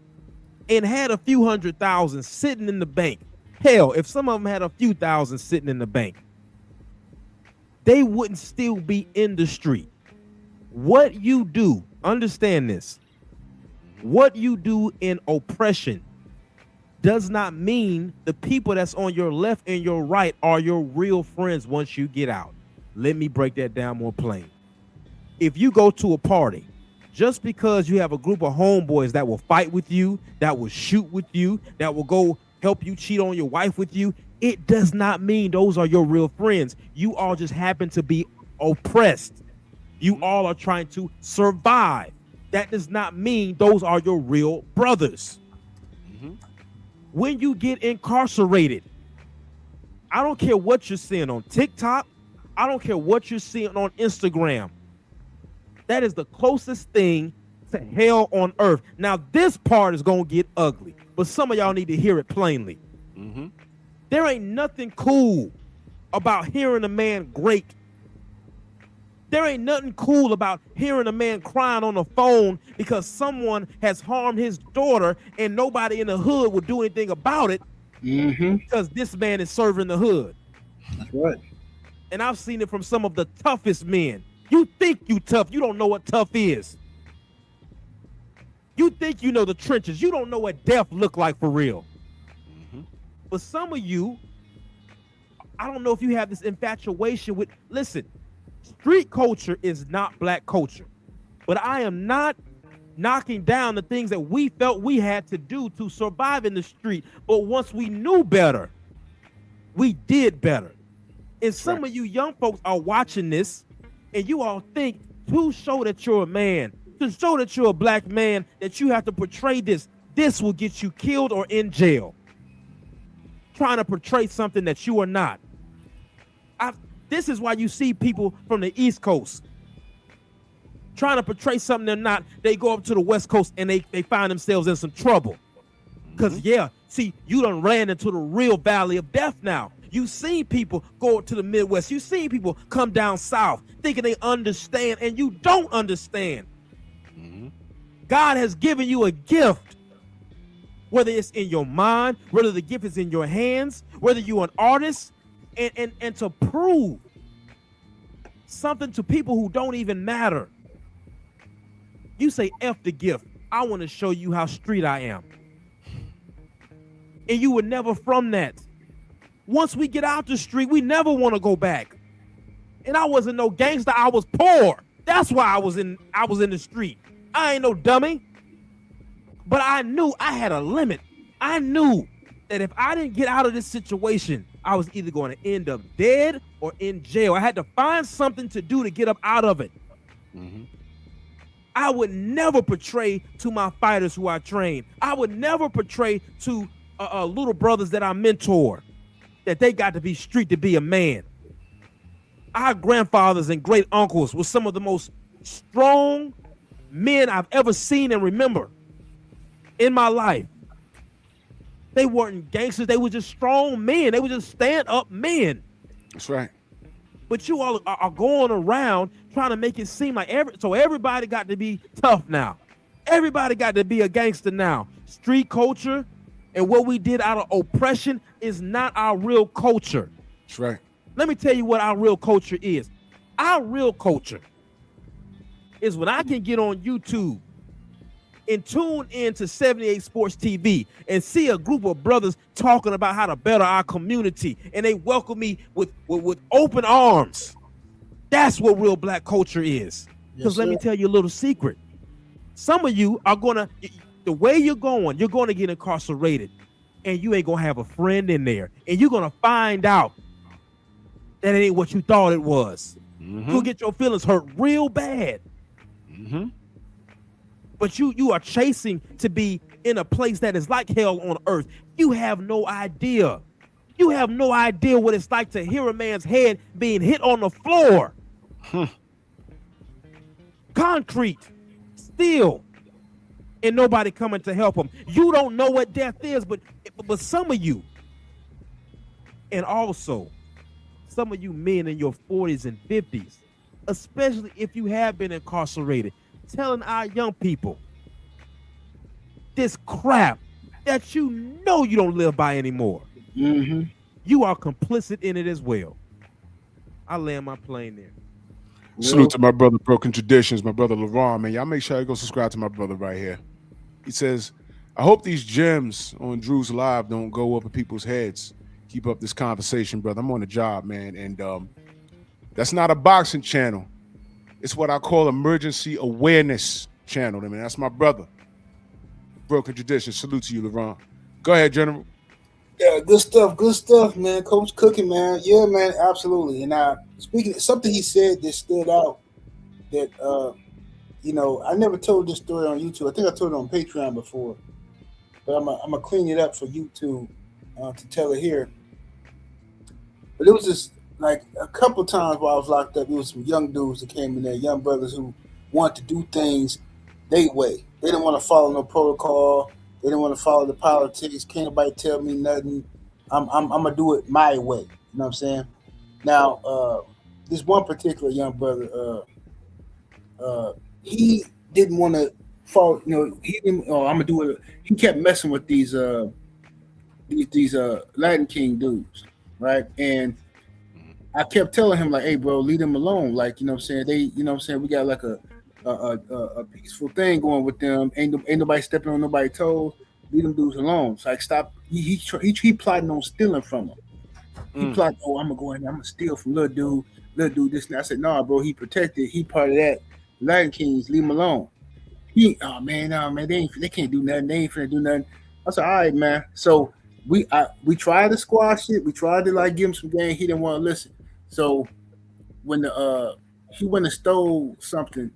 and had a few $100,000 sitting in the bank, hell, if some of them had a few thousand sitting in the bank, they wouldn't still be in the street. What you do, understand this, what you do in oppression does not mean the people that's on your left and your right are your real friends once you get out. Let me break that down more plain. If you go to a party, just because you have a group of homeboys that will fight with you, that will shoot with you, that will go help you cheat on your wife with you, it does not mean those are your real friends. You all just happen to be oppressed. You all are trying to survive. That does not mean those are your real brothers. Mm-hmm. When you get incarcerated, I don't care what you're seeing on TikTok. I don't care what you're seeing on Instagram. That is the closest thing to hell on earth. Now, this part is going to get ugly, but some of y'all need to hear it plainly. Mm-hmm. There ain't nothing cool about hearing a man grate. There ain't nothing cool about hearing a man crying on the phone because someone has harmed his daughter and nobody in the hood will do anything about it because this man is serving the hood. That's right. And I've seen it from some of the toughest men. You think you tough. You don't know what tough is. You think you know the trenches. You don't know what death look like for real. But some of you, I don't know if you have this infatuation with, listen, street culture is not black culture. But I am not knocking down the things that we felt we had to do to survive in the street. But once we knew better, we did better. And some of you young folks are watching this, and you all think to show that you're a man, to show that you're a black man, that you have to portray this. This will get you killed or in jail. Trying to portray something that you are not. This is why you see people from the East Coast trying to portray something they're not. They go up to the West Coast and they find themselves in some trouble. Because, see, you done ran into the real valley of death now. You've seen people go to the Midwest. You've seen people come down south thinking they understand, and you don't understand. God has given you a gift, whether it's in your mind, whether the gift is in your hands, whether you're an artist, and to prove something to people who don't even matter. You say, F the gift. I want to show you how street I am. And you were never from that. Once we get out the street, we never want to go back. And I wasn't no gangster. I was poor. That's why I was in the street. I ain't no dummy. But I knew I had a limit. I knew that if I didn't get out of this situation, I was either going to end up dead or in jail. I had to find something to do to get up out of it. I would never portray to my fighters who I train. I would never portray to little brothers that I mentor that they got to be street to be a man. Our grandfathers and great uncles were some of the most strong men I've ever seen and remember in my life. They weren't gangsters. They were just strong men. They were just stand-up men. That's right. But you all are going around trying to make it seem like everybody got to be tough now. Everybody got to be a gangster now. Street culture and what we did out of oppression is not our real culture. That's right. Let me tell you what our real culture is. Our real culture is when I can get on YouTube and tune into 78 Sports TV and see a group of brothers talking about how to better our community, and they welcome me with open arms. That's what real black culture is. Because let me tell you a little secret. Some of you are the way you're going to get incarcerated, and you ain't gonna have a friend in there, and you're gonna find out that it ain't what you thought it was. You'll get your feelings hurt real bad. But you are chasing to be in a place that is like hell on earth. You have no idea. You have no idea what it's like to hear a man's head being hit on the floor. Concrete, steel, and nobody coming to help him. You don't know what death is, but some of you, and also some of you men in your 40s and 50s, especially if you have been incarcerated, telling our young people this crap that you know you don't live by anymore. You are complicit in it as well. I land my plane there. Salute to my brother Broken Traditions, my brother LeRon, man. Y'all make sure you go subscribe to my brother right here. He says, I hope these gems on Drew's Live don't go up in people's heads. Keep up this conversation, brother. I'm on the job, man. And that's not a boxing channel. It's what I call emergency awareness channel. I mean, that's my brother. Broken Tradition. Salute to you, LeRon. Go ahead, General. Yeah, good stuff, man. Coach Cooking, man. Yeah, man, absolutely. And speaking of something he said that stood out, that I never told this story on YouTube. I think I told it on Patreon before, but I'm gonna clean it up for YouTube to tell it here. But it was just like a couple times while I was locked up, it was some young dudes that came in there, young brothers who wanted to do things their way. They didn't want to follow no protocol. They didn't want to follow the politics. Can't nobody tell me nothing. I'm gonna do it my way. You know what I'm saying? Now, this one particular young brother, he didn't want to follow. He didn't. Oh, I'm gonna do it. He kept messing with these Latin King dudes, right? And I kept telling him like, hey, bro, leave them alone. Like, you know what I'm saying? They, you know what I'm saying? We got like a peaceful thing going with them. Ain't nobody stepping on nobody's toes. Leave them dudes alone. It's like, stop. He plotting on stealing from them. He plotting, oh, I'm gonna go in there, I'm gonna steal from little dude, this and that. I said, nah, bro, he protected. He part of that. Latin Kings, leave him alone. Oh man, they can't do nothing. They ain't finna do nothing. I said, all right, man. So we tried to squash it. We tried to like give him some game. He didn't want to listen. So when he went and stole something,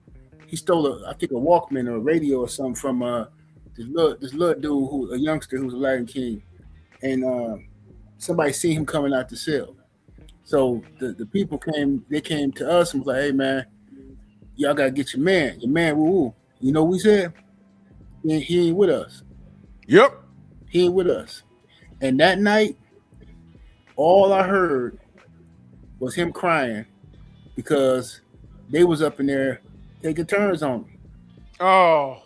he stole I think a Walkman or a radio or something from this little dude a youngster who's a Latin King, and somebody seen him coming out the cell. So the people came to us and was like, hey man, y'all gotta get your man. Woo. You know what we said? He ain't with us. Yep. He ain't with us. And that night, all I heard was him crying because they was up in there taking turns on him. Oh.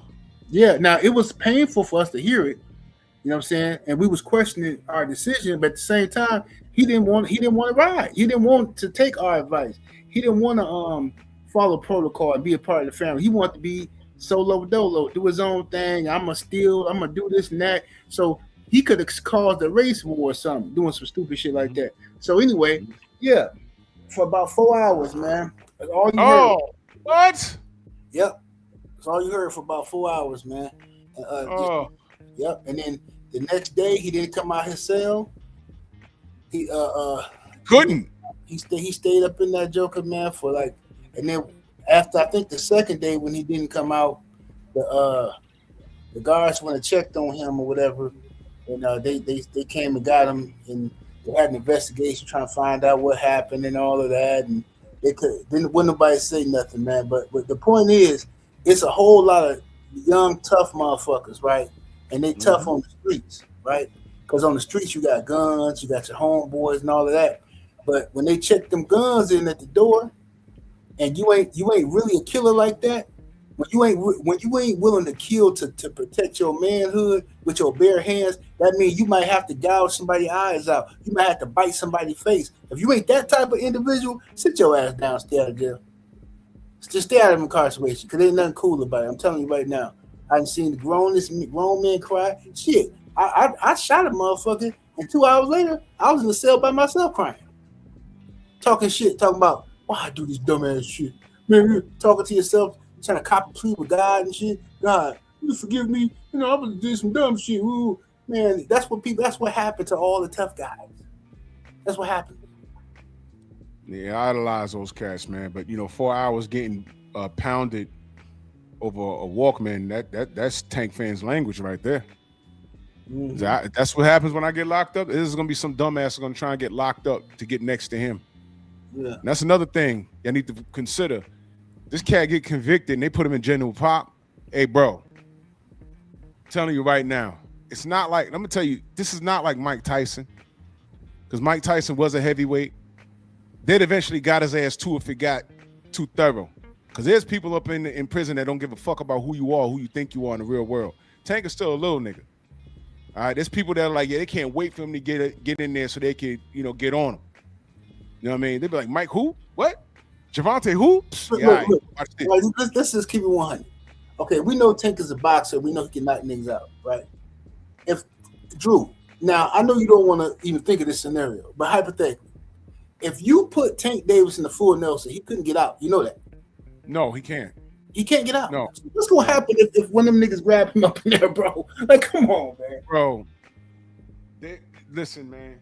Yeah. Now it was painful for us to hear it. You know what I'm saying? And we was questioning our decision, but at the same time, he didn't want to ride. He didn't want to take our advice. He didn't want to follow protocol and be a part of the family. He wanted to be solo dolo, do his own thing. I'm gonna steal, I'm gonna do this and that. So he could have caused a race war or something, doing some stupid shit like that. So anyway, yeah, for about 4 hours, man. That's all you heard. What? Yep. That's all you heard for about 4 hours, man. Yep. And then the next day he didn't come out his cell. He couldn't. He stayed up in that Joker, man, for like, and then after I think the second day when he didn't come out, the guards went and checked on him or whatever, and they came and got him, and they had an investigation trying to find out what happened and all of that, and wouldn't nobody say nothing, man. But the point is, it's a whole lot of young tough motherfuckers, right? And they tough on the streets, right? Because on the streets you got guns, you got your homeboys and all of that. But when they check them guns in at the door, and you ain't really a killer like that, when you ain't willing to kill to protect your manhood with your bare hands, that means you might have to gouge somebody's eyes out. You might have to bite somebody's face. If you ain't that type of individual, sit your ass down, stay out of jail. Just stay out of incarceration, because ain't nothing cool about it. I'm telling you right now. I done seen the grown man cry. Shit, I shot a motherfucker, and 2 hours later, I was in the cell by myself crying. Talking shit, talking about, why I do this dumbass shit? Man, you're talking to yourself, trying to cop a plea with God and shit. God, you forgive me. You know, I'm gonna do some dumb shit. Ooh, man, that's what happened to all the tough guys. That's what happened. Yeah, I idolize those cats, man. But 4 hours getting pounded over a Walkman, that's Tank fans language right there. That's what happens when I get locked up. This is gonna be some dumbass gonna try and get locked up to get next to him. Yeah, and that's another thing you need to consider. This cat get convicted and they put him in general pop. Hey, bro, I'm telling you right now, it's not like, I'm gonna tell you, this is not like Mike Tyson, because Mike Tyson was a heavyweight. They'd eventually got his ass too if it got too thorough. Because there's people up in prison that don't give a fuck about who you are, who you think you are in the real world. Tank is still a little nigga. All right, there's people that are like, yeah, they can't wait for him to get in there so they could, get on him. You know what I mean? They'd be like, Mike, who? What? Javante, who? Yeah, look. Let's just keep it 100. Okay, we know Tank is a boxer. We know he can knock niggas out, right? If Drew, now I know you don't want to even think of this scenario, but hypothetically, if you put Tank Davis in the full Nelson, he couldn't get out. You know that? No, he can't. He can't get out. No. What's gonna happen if one of them niggas grab him up in there, bro? Like, come on, man. Bro, listen, man.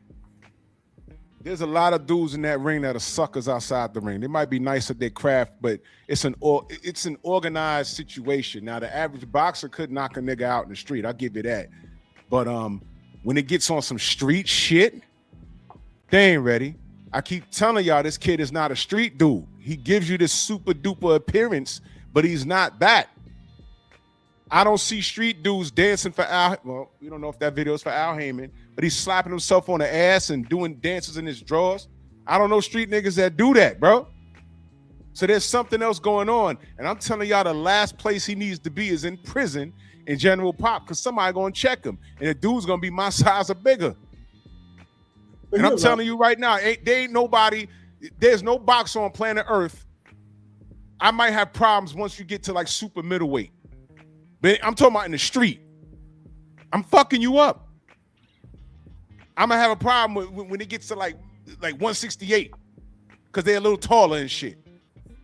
There's a lot of dudes in that ring that are suckers outside the ring. They might be nice at their craft, but it's an organized situation. Now, the average boxer could knock a nigga out in the street. I'll give you that. But when it gets on some street shit, they ain't ready. I keep telling y'all, this kid is not a street dude. He gives you this super duper appearance, but he's not that. I don't see street dudes dancing for Al. Well, we don't know if that video is for Al Heyman, but he's slapping himself on the ass and doing dances in his drawers. I don't know street niggas that do that, bro. So there's something else going on. And I'm telling y'all, the last place he needs to be is in prison in general pop, because somebody going to check him. And the dude's going to be my size or bigger. And I'm telling you right now, there ain't nobody there's no boxer on planet Earth. I might have problems once you get to like super middleweight. But I'm talking about in the street. I'm fucking you up. I'm gonna have a problem when it gets to like 168 because they're a little taller and shit.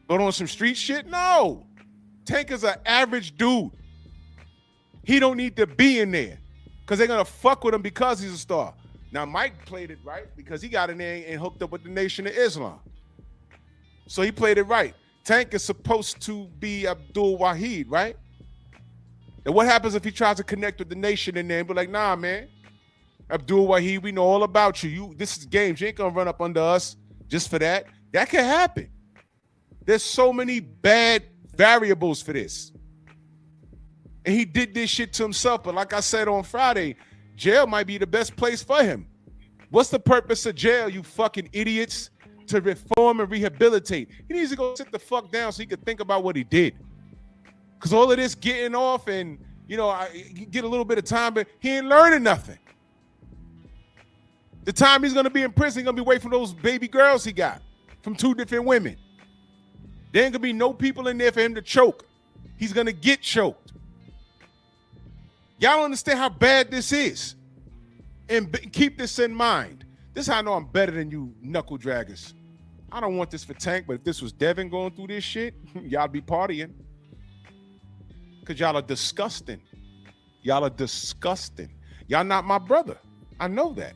But on some street shit, no. Tank is an average dude. He don't need to be in there because they're gonna fuck with him because he's a star. Now Mike played it right because he got in there and hooked up with the Nation of Islam. So he played it right. Tank is supposed to be Abdul Wahid, right? And what happens if he tries to connect with the Nation in there and be like, nah, man, Abdul Wahid, we know all about you. This is games. You ain't gonna run up under us just for that. That can happen. There's so many bad variables for this. And he did this shit to himself. But like I said on Friday, jail might be the best place for him. What's the purpose of jail, you fucking idiots? To reform and rehabilitate. He needs to go sit the fuck down so he could think about what he did. Because all of this getting off and, you know, I get a little bit of time, but he ain't learning nothing. The time he's going to be in prison, he's going to be away from those baby girls he got from 2 different women. There ain't going to be no people in there for him to choke. He's going to get choked. Y'all don't understand how bad this is. And keep this in mind. This is how I know I'm better than you knuckle draggers. I don't want this for Tank, but if this was Devin going through this shit, y'all be partying. Because y'all are disgusting. Y'all are disgusting. Y'all not my brother. I know that.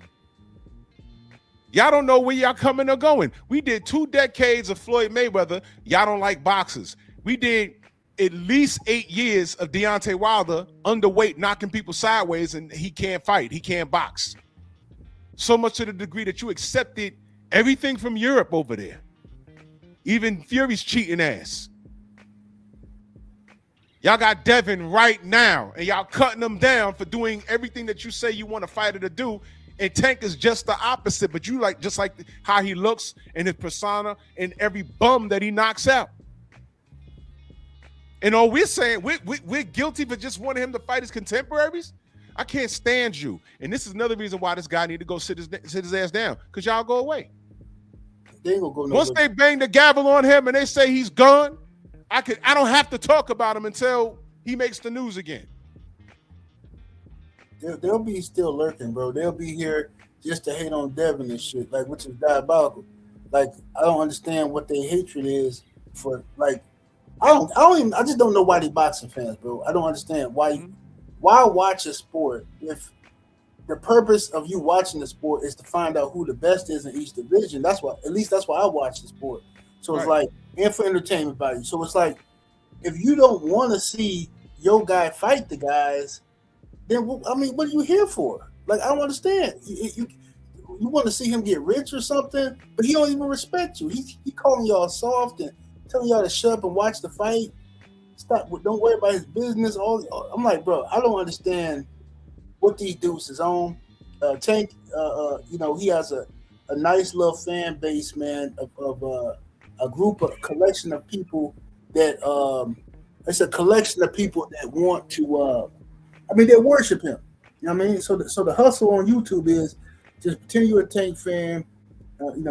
Y'all don't know where y'all coming or going. We did 2 decades of Floyd Mayweather. Y'all don't like boxers. We did at least 8 years of Deontay Wilder underweight, knocking people sideways, and he can't fight. He can't box. So much to the degree that you accepted everything from Europe over there. Even Fury's cheating ass. Y'all got Devin right now, and y'all cutting him down for doing everything that you say you want a fighter to do. And Tank is just the opposite, but you like just like how he looks and his persona and every bum that he knocks out. And all we're saying, we're guilty for just wanting him to fight his contemporaries. I can't stand you. And this is another reason why this guy need to go sit his ass down, because y'all go away. They ain't gonna go Once they bang the gavel on him and they say he's gone, I don't have to talk about him until he makes the news again. They'll be still lurking, bro. They'll be here just to hate on Devin and shit, like, which is diabolical. Like, I don't understand what their hatred is for. Like, I just don't know why they boxing fans, bro. I don't understand why watch a sport if the purpose of you watching the sport is to find out who the best is in each division. That's why, at least that's why I watch the sport. So it's like, and for entertainment value. So it's like, if you don't want to see your guy fight the guys, then I mean, what are you here for? Like, I don't understand. You want to see him get rich or something, but he don't even respect you. He calling y'all soft and telling y'all to shut up and watch the fight. Stop. Don't worry about his business. I'm like, bro, I don't understand what these dudes is on. Tank, he has a nice little fan base, man, of a collection of people that it's a collection of people that want to they worship him. You know what I mean? So the hustle on YouTube is just pretend you're a Tank fan,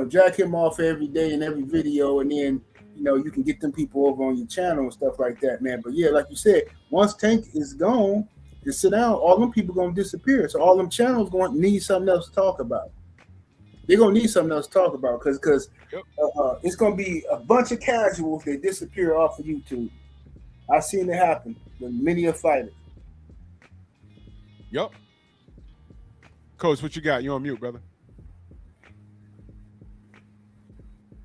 jack him off every day in every video, and then you can get them people over on your channel and stuff like that, man. But yeah, like you said, once Tank is gone, just sit down, all them people gonna disappear. So all them channels going to need something else to talk about. They're gonna need something else to talk about because it's gonna be a bunch of casuals that disappear off of YouTube. I've seen it happen with many a fighter. Yup. Coach, what you got? You on mute, brother.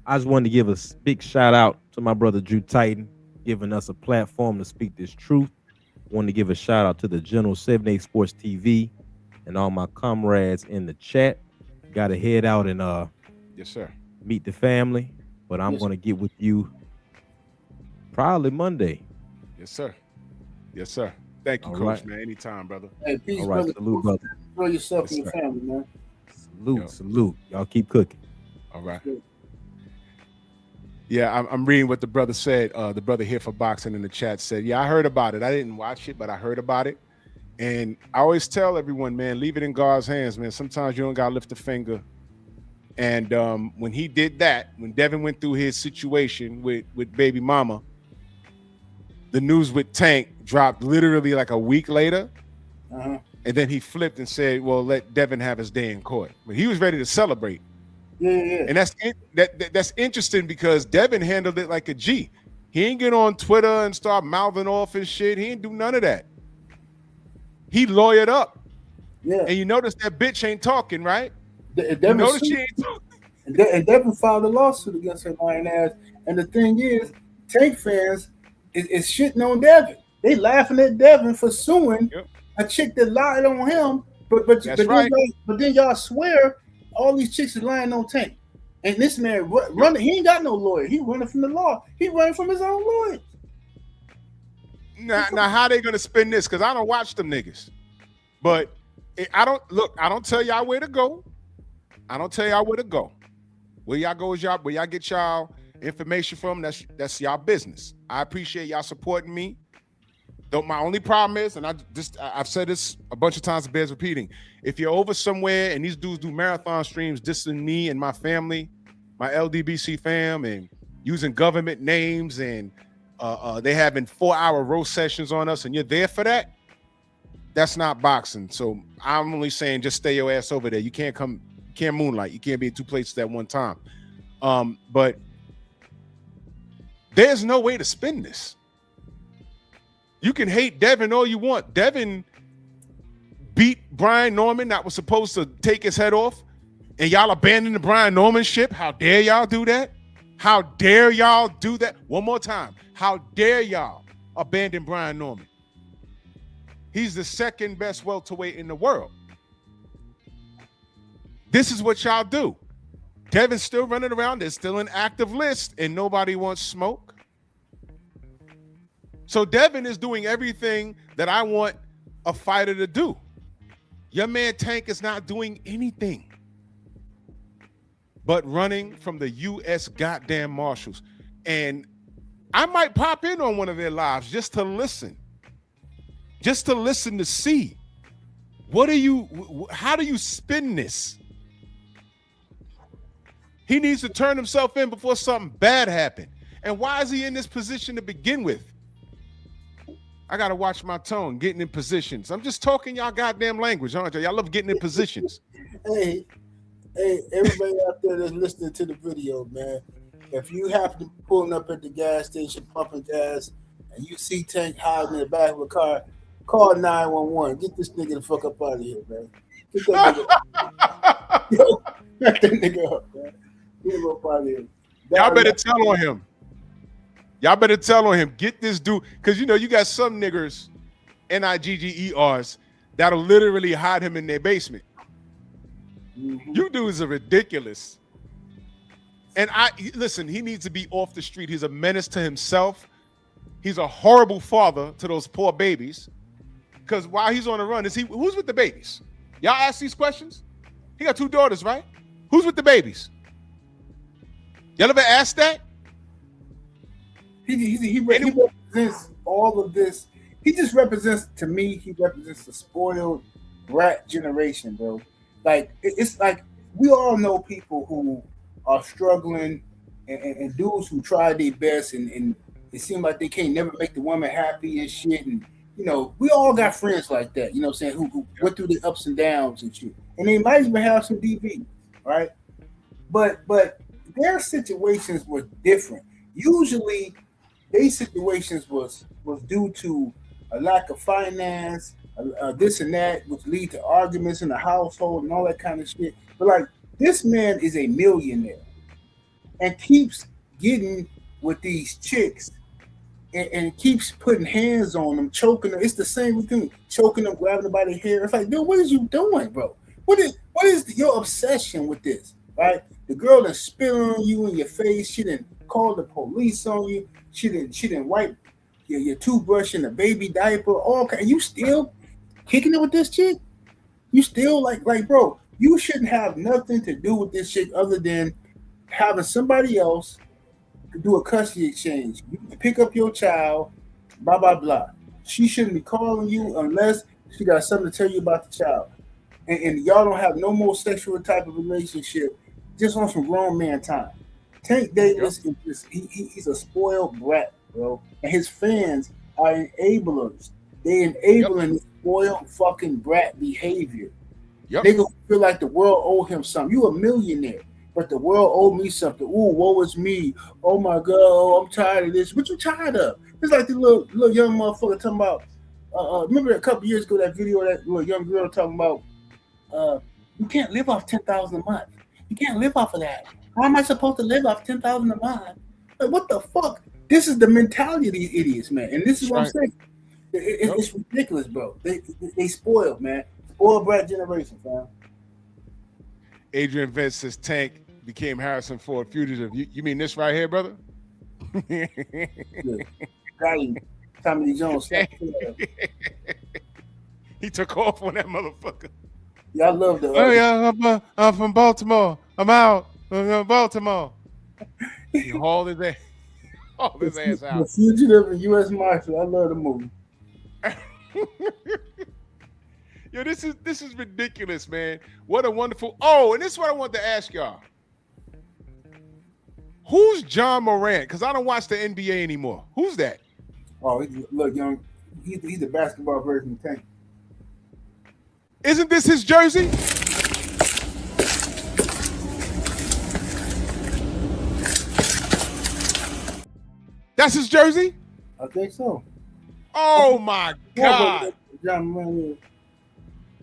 I just wanted to give a big shout out to my brother Drew Titan, giving us a platform to speak this truth. Wanted to give a shout out to the General 7A Sports TV and all my comrades in the chat. Got to head out and yes, sir, meet the family, but I'm going to get with you probably Monday. Yes, sir. Yes, sir. Thank you, all Coach, right, man. Anytime, brother. Hey, peace, all right, brother. salute, brother. Enjoy yourself Yes, and your sir. family, man. Salute. Y'all keep cooking. All right. Yeah, I'm reading what the brother said. The brother here for boxing in the chat said, yeah, I heard about it. I didn't watch it, but I heard about it. And I always tell everyone, man, leave it in God's hands, man. Sometimes you don't got to lift a finger And when he did that, when Devin went through his situation with baby mama, the news with Tank dropped literally like a week later. Uh-huh. And then he flipped and said, well, let Devin have his day in court. But he was ready to celebrate. Yeah. And that's interesting because Devin handled it like a G. He ain't get on Twitter and start mouthing off his shit. He ain't do none of that. He lawyered up. Yeah. And you notice that bitch ain't talking, right? And You notice she ain't talking. And Devin filed a lawsuit against her lying ass. And the thing is, Tank fans is shitting on Devin. They laughing at Devin for suing a chick that lied on him. But then y'all swear all these chicks is lying on Tank. And this man running, he ain't got no lawyer. He running from the law. He running from his own lawyer. Now how they gonna spin this? Because I don't watch them niggas. But I don't tell y'all where to go. I don't tell y'all where to go. Where y'all go is where y'all get y'all information from. That's y'all business. I appreciate y'all supporting me. Though my only problem is, and I've said this a bunch of times, it bears repeating. If you're over somewhere and these dudes do marathon streams dissing me and my family, my LDBC fam, and using government names, and they having 4-hour roast sessions on us, and you're there for that, that's not boxing. So I'm only saying just stay your ass over there. You can't moonlight. You can't be in two places at one time. But there's no way to spin this. You can hate Devin all you want. Devin beat Brian Norman that was supposed to take his head off, and y'all abandoned the Brian Norman ship. How dare y'all do that? How dare y'all do that? One more time. How dare y'all abandon Brian Norman? He's the second best welterweight in the world. This is what y'all do. Devin's still running around. There's still an active list, and nobody wants smoke. So Devin is doing everything that I want a fighter to do. Your man Tank is not doing anything but running from the U.S. goddamn Marshals. And I might pop in on one of their lives just to listen. Just to listen to see. How do you spin this? He needs to turn himself in before something bad happened. And why is he in this position to begin with? I got to watch my tone, getting in positions. I'm just talking y'all goddamn language, aren't y'all? Y'all love getting in positions. Hey, everybody out there that's listening to the video, man, if you happen to be pulling up at the gas station, pumping gas, and you see Tank hiding in the back of a car, call 911. Get this nigga the fuck up out of here, man. Get that nigga. Yo, get that nigga up, man. Get him up out of here. Y'all better tell on him. Y'all better tell on him. Get this dude. Because, you know, you got some niggers, Niggers, that'll literally hide him in their basement. Mm-hmm. You dudes are ridiculous. And listen, he needs to be off the street. He's a menace to himself. He's a horrible father to those poor babies. Because while he's on the run, who's with the babies? Y'all ask these questions? He got 2 daughters, right? Who's with the babies? Y'all ever asked that? He represents all of this. He just represents, to me, he represents the spoiled brat generation, bro. Like, it's like we all know people who are struggling and dudes who try their best and it seems like they can't never make the woman happy and shit. And, you know, we all got friends like that, you know what I'm saying, who went through the ups and downs and shit. And they might even have some DV, right? But their situations were different. Usually, their situations was due to a lack of finance, this and that, which lead to arguments in the household and all that kind of shit. But like, this man is a millionaire and keeps getting with these chicks and keeps putting hands on them, choking them. It's the same thing, choking them, grabbing them by the hair. It's like, dude, what is you doing, bro? What is your obsession with this, right? The girl that spit on you in your face. She didn't call the police on you. She didn't wipe your toothbrush in a baby diaper. All kind. You still kicking it with this chick? You still like, bro? You shouldn't have nothing to do with this chick other than having somebody else do a custody exchange. You pick up your child, blah blah blah. She shouldn't be calling you unless she got something to tell you about the child. And y'all don't have no more sexual type of relationship. just on some grown man time. Tank Davis is just he's a spoiled brat, bro, and his fans are enablers. They enabling this spoiled fucking brat behavior. Nigga feel like the world owe him something. You a millionaire, but the world owe me something. Ooh, woe is me. Oh my god, I'm tired of this. What you tired of? It's like the little young motherfucker talking about. Remember a couple years ago that video of that little young girl talking about you can't live off $10,000 a month. You can't live off of that. How am I supposed to live off $10,000 a month? Like, what the fuck? This is the mentality of these idiots, man. And this is what I'm saying. It's ridiculous, bro. They spoiled, man. Spoiled brat generation, fam. Adrian Vince says Tank became Harrison Ford fugitive. You mean this right here, brother? Tommy Jones. He took off on that motherfucker. Yeah, I love that. Oh yeah, I'm from Baltimore. I'm out. I'm from Baltimore. He hauled his ass out. The Fugitive and U.S. Marshal. I love the movie. Yo, this is ridiculous, man. What a wonderful. Oh, and this is what I want to ask y'all. Who's John Morant? Because I don't watch the NBA anymore. Who's that? Oh, look, young. He's the basketball version of Tank. Isn't this his jersey? That's his jersey? I think so. Oh my God. John Moran is.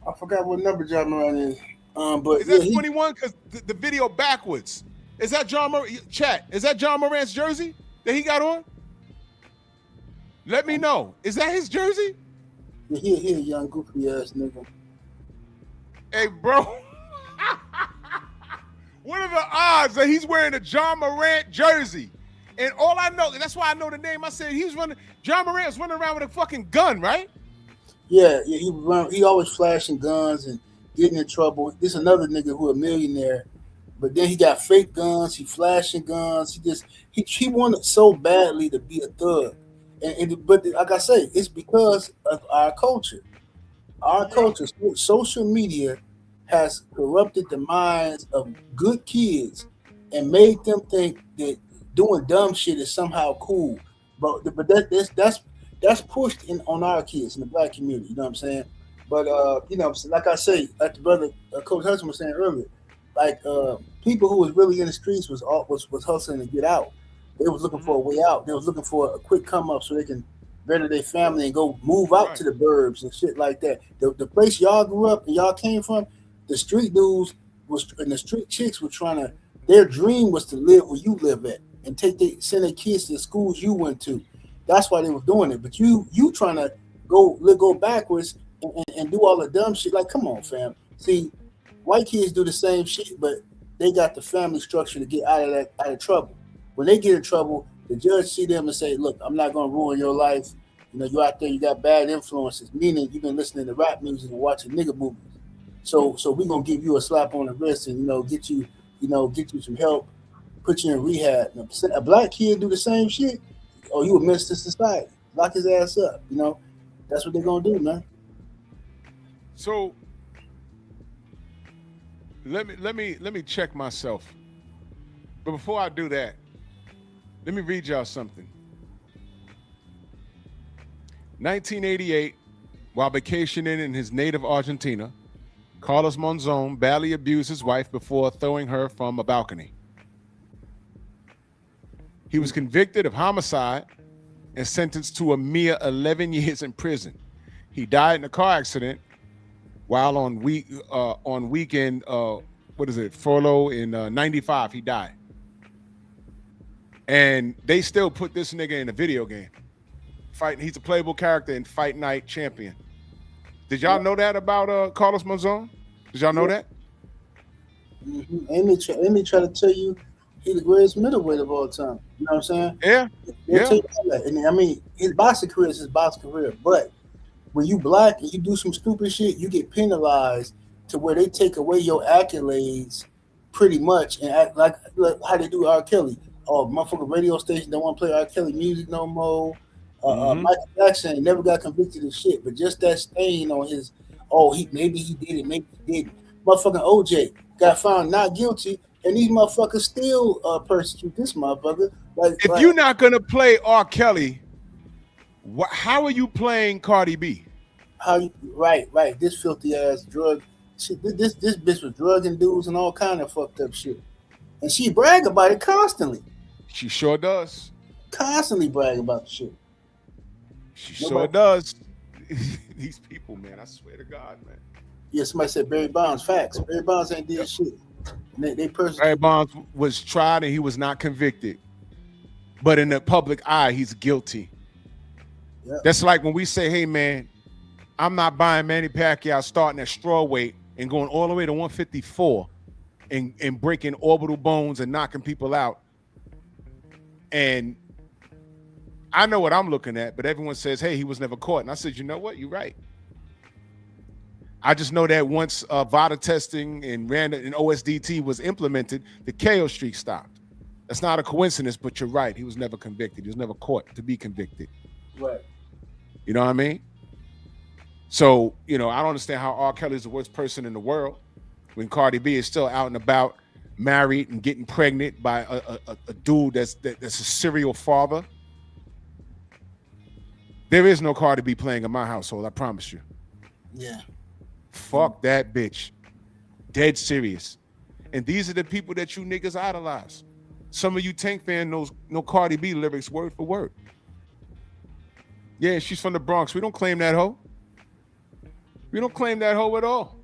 I forgot what number John Moran is. But is that 21? Because the video backwards. Is that John Moran? Chat. Is that John Morant's jersey that he got on? Let me know. Is that his jersey? Yeah, he a young goofy ass nigga. Hey, bro. What are the odds that he's wearing a John Morant jersey? And all I know, that's why I know the name. I said John Morant was running around with a fucking gun, right? Yeah, he always flashing guns and getting in trouble. This another nigga who a millionaire, but then he got fake guns. He flashing guns. He wanted so badly to be a thug, but like I say, it's because of our culture. Our culture, social media, has corrupted the minds of good kids and made them think that doing dumb shit is somehow cool. But that's pushed on our kids in the black community. You know what I'm saying? But like I say, like the brother Coach Hudson was saying earlier, like people who was really in the streets was hustling to get out. They was looking for a way out. They was looking for a quick come up so they can better their family and go move out to the burbs and shit like that. The place y'all grew up and y'all came from, the street dudes and the street chicks were trying to. Their dream was to live where you live at and send their kids to the schools you went to. That's why they were doing it. But you trying to go backwards and do all the dumb shit. Like, come on, fam. See, white kids do the same shit, but they got the family structure to get out of trouble. When they get in trouble, the judge see them and say, "Look, I'm not gonna ruin your life. You know, you out there, you got bad influences. Meaning you've been listening to rap music and watching nigga movies. So we gonna give you a slap on the wrist and get you some help, put you in rehab. Now, a black kid do the same shit, or you a menace to society. Lock his ass up. That's what they're gonna do, man. So let me check myself. But before I do that, let me read y'all something. 1988, while vacationing in his native Argentina, Carlos Monzon badly abused his wife before throwing her from a balcony. He was convicted of homicide and sentenced to a mere 11 years in prison. He died in a car accident while on weekend furlough in 95. He died. And they still put this nigga in a video game. Fighting, he's a playable character in Fight Night Champion. Did y'all know that about Carlos Monzon? Did y'all know that? Mm-hmm. Amy try to tell you he's the greatest middleweight of all time. You know what I'm saying? Yeah. They'll tell you that. And I mean, his boxing career is his boxing career. But when you black and you do some stupid shit, you get penalized to where they take away your accolades pretty much and act like how they do R. Kelly. Oh, motherfucking radio station don't want to play R. Kelly music no more. Michael Jackson never got convicted of shit, but just that stain on his, maybe he did it, maybe he didn't. Motherfucking OJ got found not guilty, and these motherfuckers still persecute this motherfucker. If you're not gonna play R. Kelly, how are you playing Cardi B? Right. This filthy ass drug. This bitch was drugging dudes and all kind of fucked up shit, and she brag about it constantly. She sure does. Constantly brag about the shit. She sure does. These people, man, I swear to God, man. Yeah, somebody said Barry Bonds. Facts. Barry Bonds ain't did shit. They Barry Bonds was tried and he was not convicted, but in the public eye, he's guilty. Yeah. That's like when we say, "Hey, man, I'm not buying Manny Pacquiao starting at strawweight and going all the way to 154 and breaking orbital bones and knocking people out." And I know what I'm looking at, but everyone says, "Hey, he was never caught." And I said, "You know what? You're right." I just know that once VADA testing and OSDT was implemented, the KO streak stopped. That's not a coincidence, but you're right. He was never convicted. He was never caught to be convicted. Right. You know what I mean? So, I don't understand how R. Kelly is the worst person in the world when Cardi B is still out and about, married and getting pregnant by a dude that's a serial father. There is no Cardi B playing in my household, I promise you. Yeah. Fuck that bitch. Dead serious. And these are the people that you niggas idolize. Some of you Tank fans know Cardi B lyrics word for word. Yeah, she's from the Bronx. We don't claim that hoe. We don't claim that hoe at all.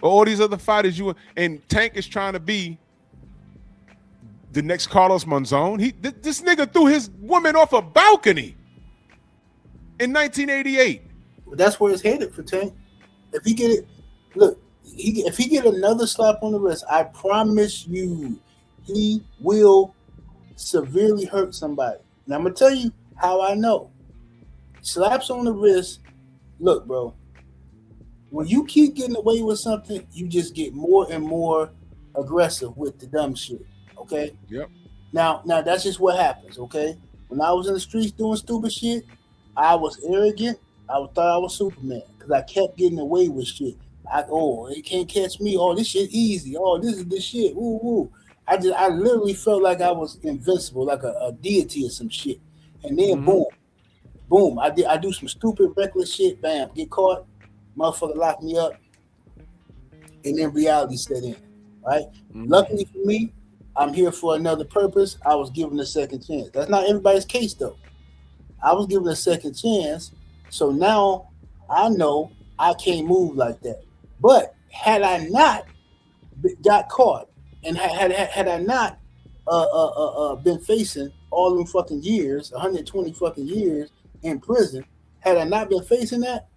But all these other fighters, and Tank is trying to be the next Carlos Monzon. This nigga threw his woman off a balcony in 1988. That's where it's headed for Tank. If he get it, look, if he get another slap on the wrist, I promise you, he will severely hurt somebody. And I'm gonna tell you how I know. Slaps on the wrist. Look, bro. When you keep getting away with something, you just get more and more aggressive with the dumb shit. Okay. Yep. Now that's just what happens. Okay. When I was in the streets doing stupid shit, I was arrogant. I thought I was Superman because I kept getting away with shit. It can't catch me. Oh, this shit easy. Oh, this is the shit. Woo woo. I literally felt like I was invincible, like a deity or some shit. And then boom. I do some stupid, reckless shit. Bam, get caught. Motherfucker lock me up. And then reality set in. Right. Luckily for me, I'm here for another purpose. I was given a second chance. That's not everybody's case though. I was given a second chance. So now I know I can't move like that. But had I not got caught and had I not been facing all them fucking years, 120 fucking years in prison, had I not been facing that,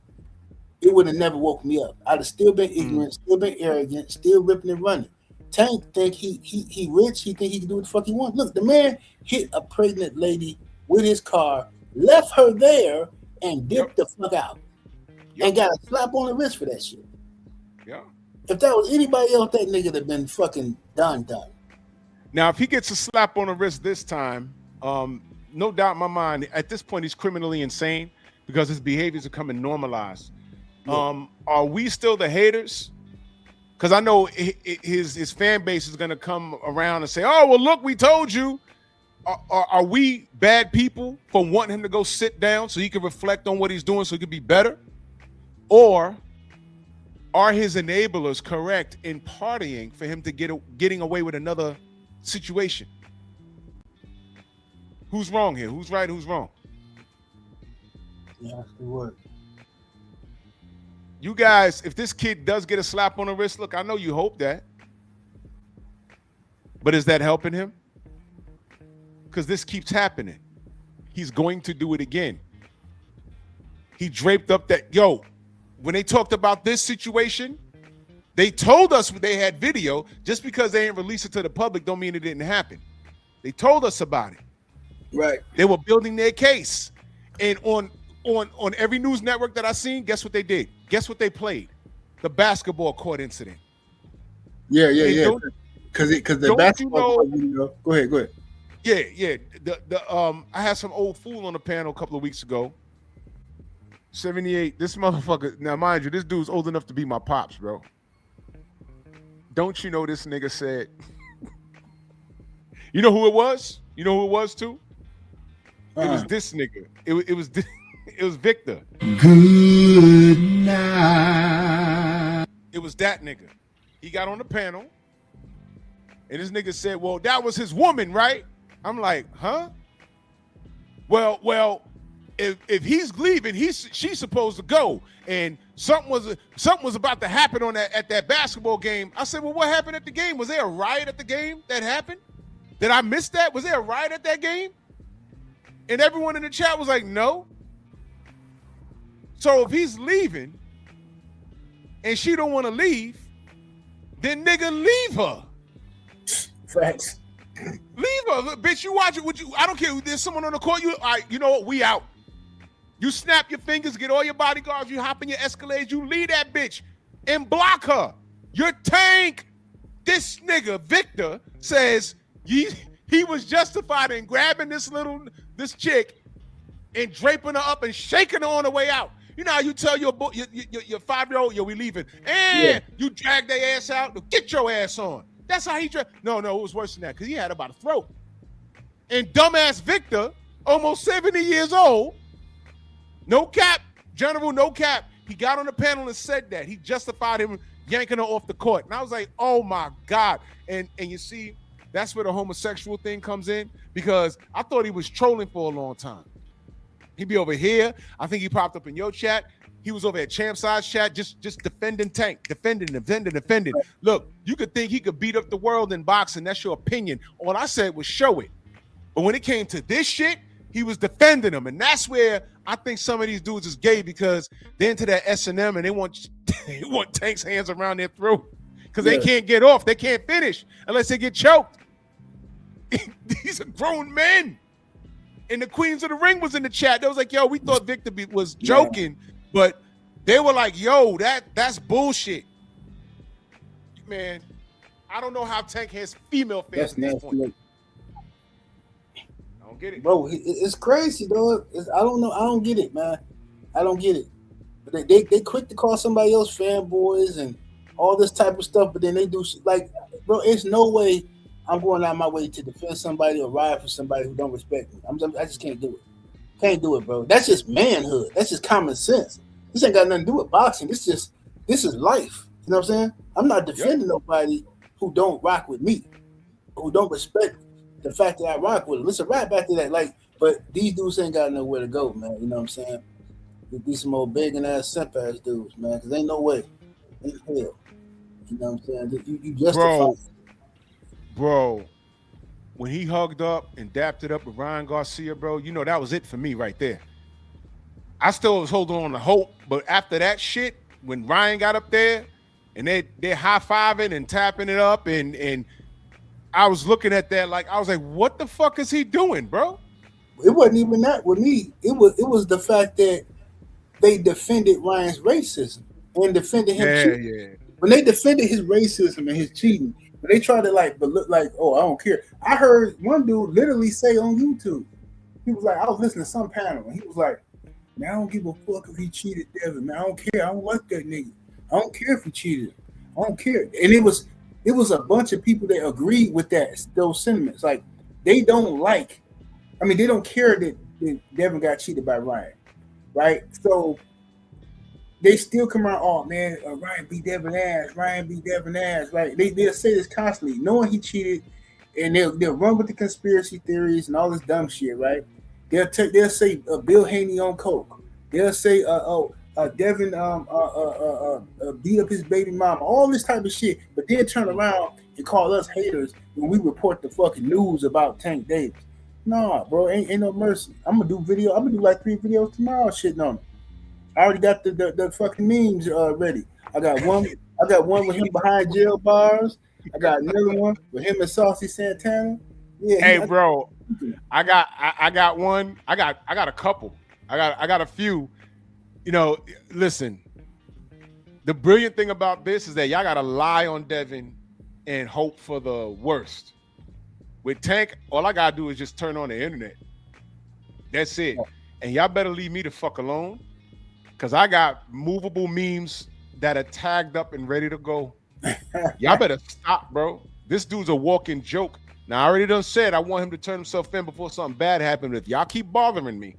it would have never woke me up. I'd have still been ignorant, still been arrogant, still ripping and running. Tank think he rich, he think he can do what the fuck he wants. Look, the man hit a pregnant lady with his car, left her there, and dipped the fuck out. And got a slap on the wrist for that shit. Yeah. If that was anybody else, that nigga would have been fucking done. Now, if he gets a slap on the wrist this time, no doubt in my mind, at this point, he's criminally insane because his behaviors are becoming normalized. Yeah. Are we still the haters? Because I know his fan base is going to come around and say, "Oh, well, look, we told you." Are we bad people for wanting him to go sit down so he can reflect on what he's doing so he can be better? Or are his enablers correct in partying for him to getting away with another situation? Who's wrong here? Who's right? Who's wrong? Yeah, it would. You guys, if this kid does get a slap on the wrist, look, I know you hope that. But is that helping him? Because this keeps happening. He's going to do it again. He draped up that, when they talked about this situation, they told us they had video. Just because they didn't release it to the public don't mean it didn't happen. They told us about it. Right. They were building their case. And on every news network that I seen, guess what they did? Guess what they played? The basketball court incident. Yeah. Because the basketball video. Go ahead. Yeah. I had some old fool on the panel a couple of weeks ago. 78. This motherfucker. Now, mind you, this dude's old enough to be my pops, bro. Don't you know this nigga said? You know who it was? You know who it was too? It was this nigga. It was it was Victor. Good night. It was that nigga. He got on the panel, and this nigga said, "Well, that was his woman, right?" I'm like, "Huh?" Well, if he's leaving, she's supposed to go, and something was about to happen at that basketball game. I said, "Well, what happened at the game? Was there a riot at the game that happened? Did I miss that? Was there a riot at that game?" And everyone in the chat was like, "No." So if he's leaving and she don't want to leave, then nigga leave her. Facts. Leave her, bitch. You watch it. I don't care. There's someone on the court. All right, you know what? We out. You snap your fingers, get all your bodyguards. You hop in your Escalades. You leave that bitch and block her. Your Tank. This nigga Victor says he was justified in grabbing this chick and draping her up and shaking her on the way out. You know how you tell your 5-year-old, yo, we leaving. And you drag their ass out. Get your ass on. That's how he No, it was worse than that because he had her by the throat. And dumbass Victor, almost 70 years old, no cap, General, no cap. He got on the panel and said that. He justified him yanking her off the court. And I was like, oh my God. And you see, that's where the homosexual thing comes in because I thought he was trolling for a long time. He'd be over here. I think he popped up in your chat. He was over at Champ Size chat, just defending Tank, defending. Look, you could think he could beat up the world in boxing. That's your opinion. All I said was show it. But when it came to this shit, he was defending him. And that's where I think some of these dudes is gay because they're into that S&M and they want Tank's hands around their throat because they can't get off. They can't finish unless they get choked. These are grown men. And the Queens of the Ring was in the chat. They was like, yo, we thought Victor was joking, but they were like, yo, that's bullshit. Man, I don't know how Tank has female fans. That's nasty. I don't get it. Bro, it's crazy, dog. I don't know. I don't get it, man. I don't get it. But they quick to call somebody else fanboys and all this type of stuff, but then they do like, bro, it's no way I'm going out my way to defend somebody or ride for somebody who don't respect me. I just can't do it. Can't do it, bro. That's just manhood. That's just common sense. This ain't got nothing to do with boxing. This is life. You know what I'm saying? I'm not defending nobody who don't rock with me, who don't respect the fact that I rock with them. Listen, right back to that. Like, but these dudes ain't got nowhere to go, man. You know what I'm saying? These some old begging ass simp ass dudes, man. Because ain't no way in hell. You know what I'm saying? You justify. Bro, when he hugged up and dapped it up with Ryan Garcia, bro, you know that was it for me right there. I still was holding on to hope, but after that shit, when Ryan got up there and they're high-fiving and tapping it up, and I was looking at that like I was like, what the fuck is he doing, bro? It wasn't even that with me. It was the fact that they defended Ryan's racism and defended him cheating. Yeah. When they defended his racism and his cheating, but they tried to look like, oh, I don't care. I heard one dude literally say on YouTube, he was like, I was listening to some panel, and he was like, man, I don't give a fuck if he cheated Devin, man. I don't care. I don't like that nigga. I don't care if he cheated. I don't care. And it was a bunch of people that agreed with those sentiments. Like, they don't care that Devin got cheated by Ryan, right? So they still come around, oh man, Ryan beat Devin ass, right? They'll say this constantly, knowing he cheated, and they'll run with the conspiracy theories and all this dumb shit, right? They'll say Bill Haney on coke. They'll say Devin beat up his baby mama, all this type of shit, but then turn around and call us haters when we report the fucking news about Tank Davis. Nah, bro, ain't no mercy. I'm gonna do like 3 videos tomorrow shitting on him. I already got the fucking memes ready. I got one with him behind jail bars. I got another one with him and Saucy Santana. Yeah. Hey, bro, I got one. I got a couple. I got a few. You know, listen. The brilliant thing about this is that y'all gotta lie on Devin and hope for the worst. With Tank, all I gotta do is just turn on the internet. That's it. And y'all better leave me the fuck alone. Because I got movable memes that are tagged up and ready to go. Y'all better stop, bro. This dude's a walking joke. Now I already done said I want him to turn himself in before something bad happens. If y'all keep bothering me,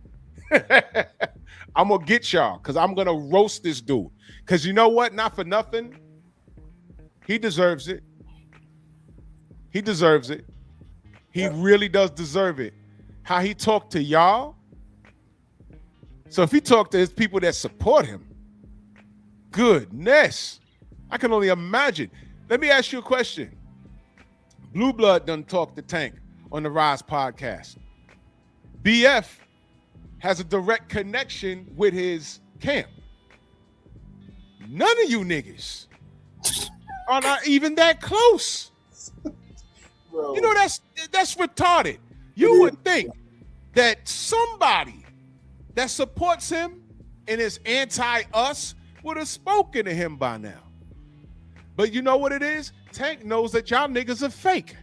I'm gonna get y'all because I'm gonna roast this dude. Because you know what? Not for nothing. He deserves it. He deserves it. He really does deserve it. How he talked to y'all. So if he talked to his people that support him, goodness, I can only imagine. Let me ask you a question. Blue Blood done talk to Tank on the Rise podcast. BF has a direct connection with his camp. None of you niggas are not even that close. Bro. You know, that's retarded. You would think that somebody that supports him and is anti-us would have spoken to him by now. But you know what it is? Tank knows that y'all niggas are fake.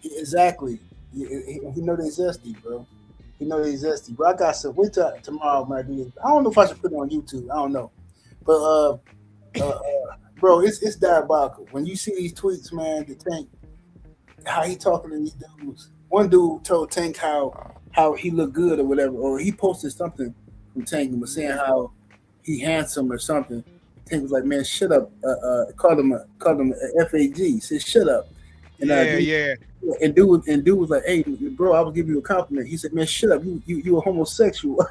Exactly. He know they zesty, bro. He know they zesty. Bro, I got some. Wait till tomorrow when I do this. I don't know if I should put it on YouTube. I don't know. But bro, it's diabolical. When you see these tweets, man, the Tank, how he talking to these dudes. One dude told Tank how he looked good or whatever, or he posted something from Tank and was saying how he handsome or something. Tank was like, man, shut up. Called him a FAG. He said, shut up. And And dude was like, hey, bro, I was giving you a compliment. He said, man, shut up. You a homosexual.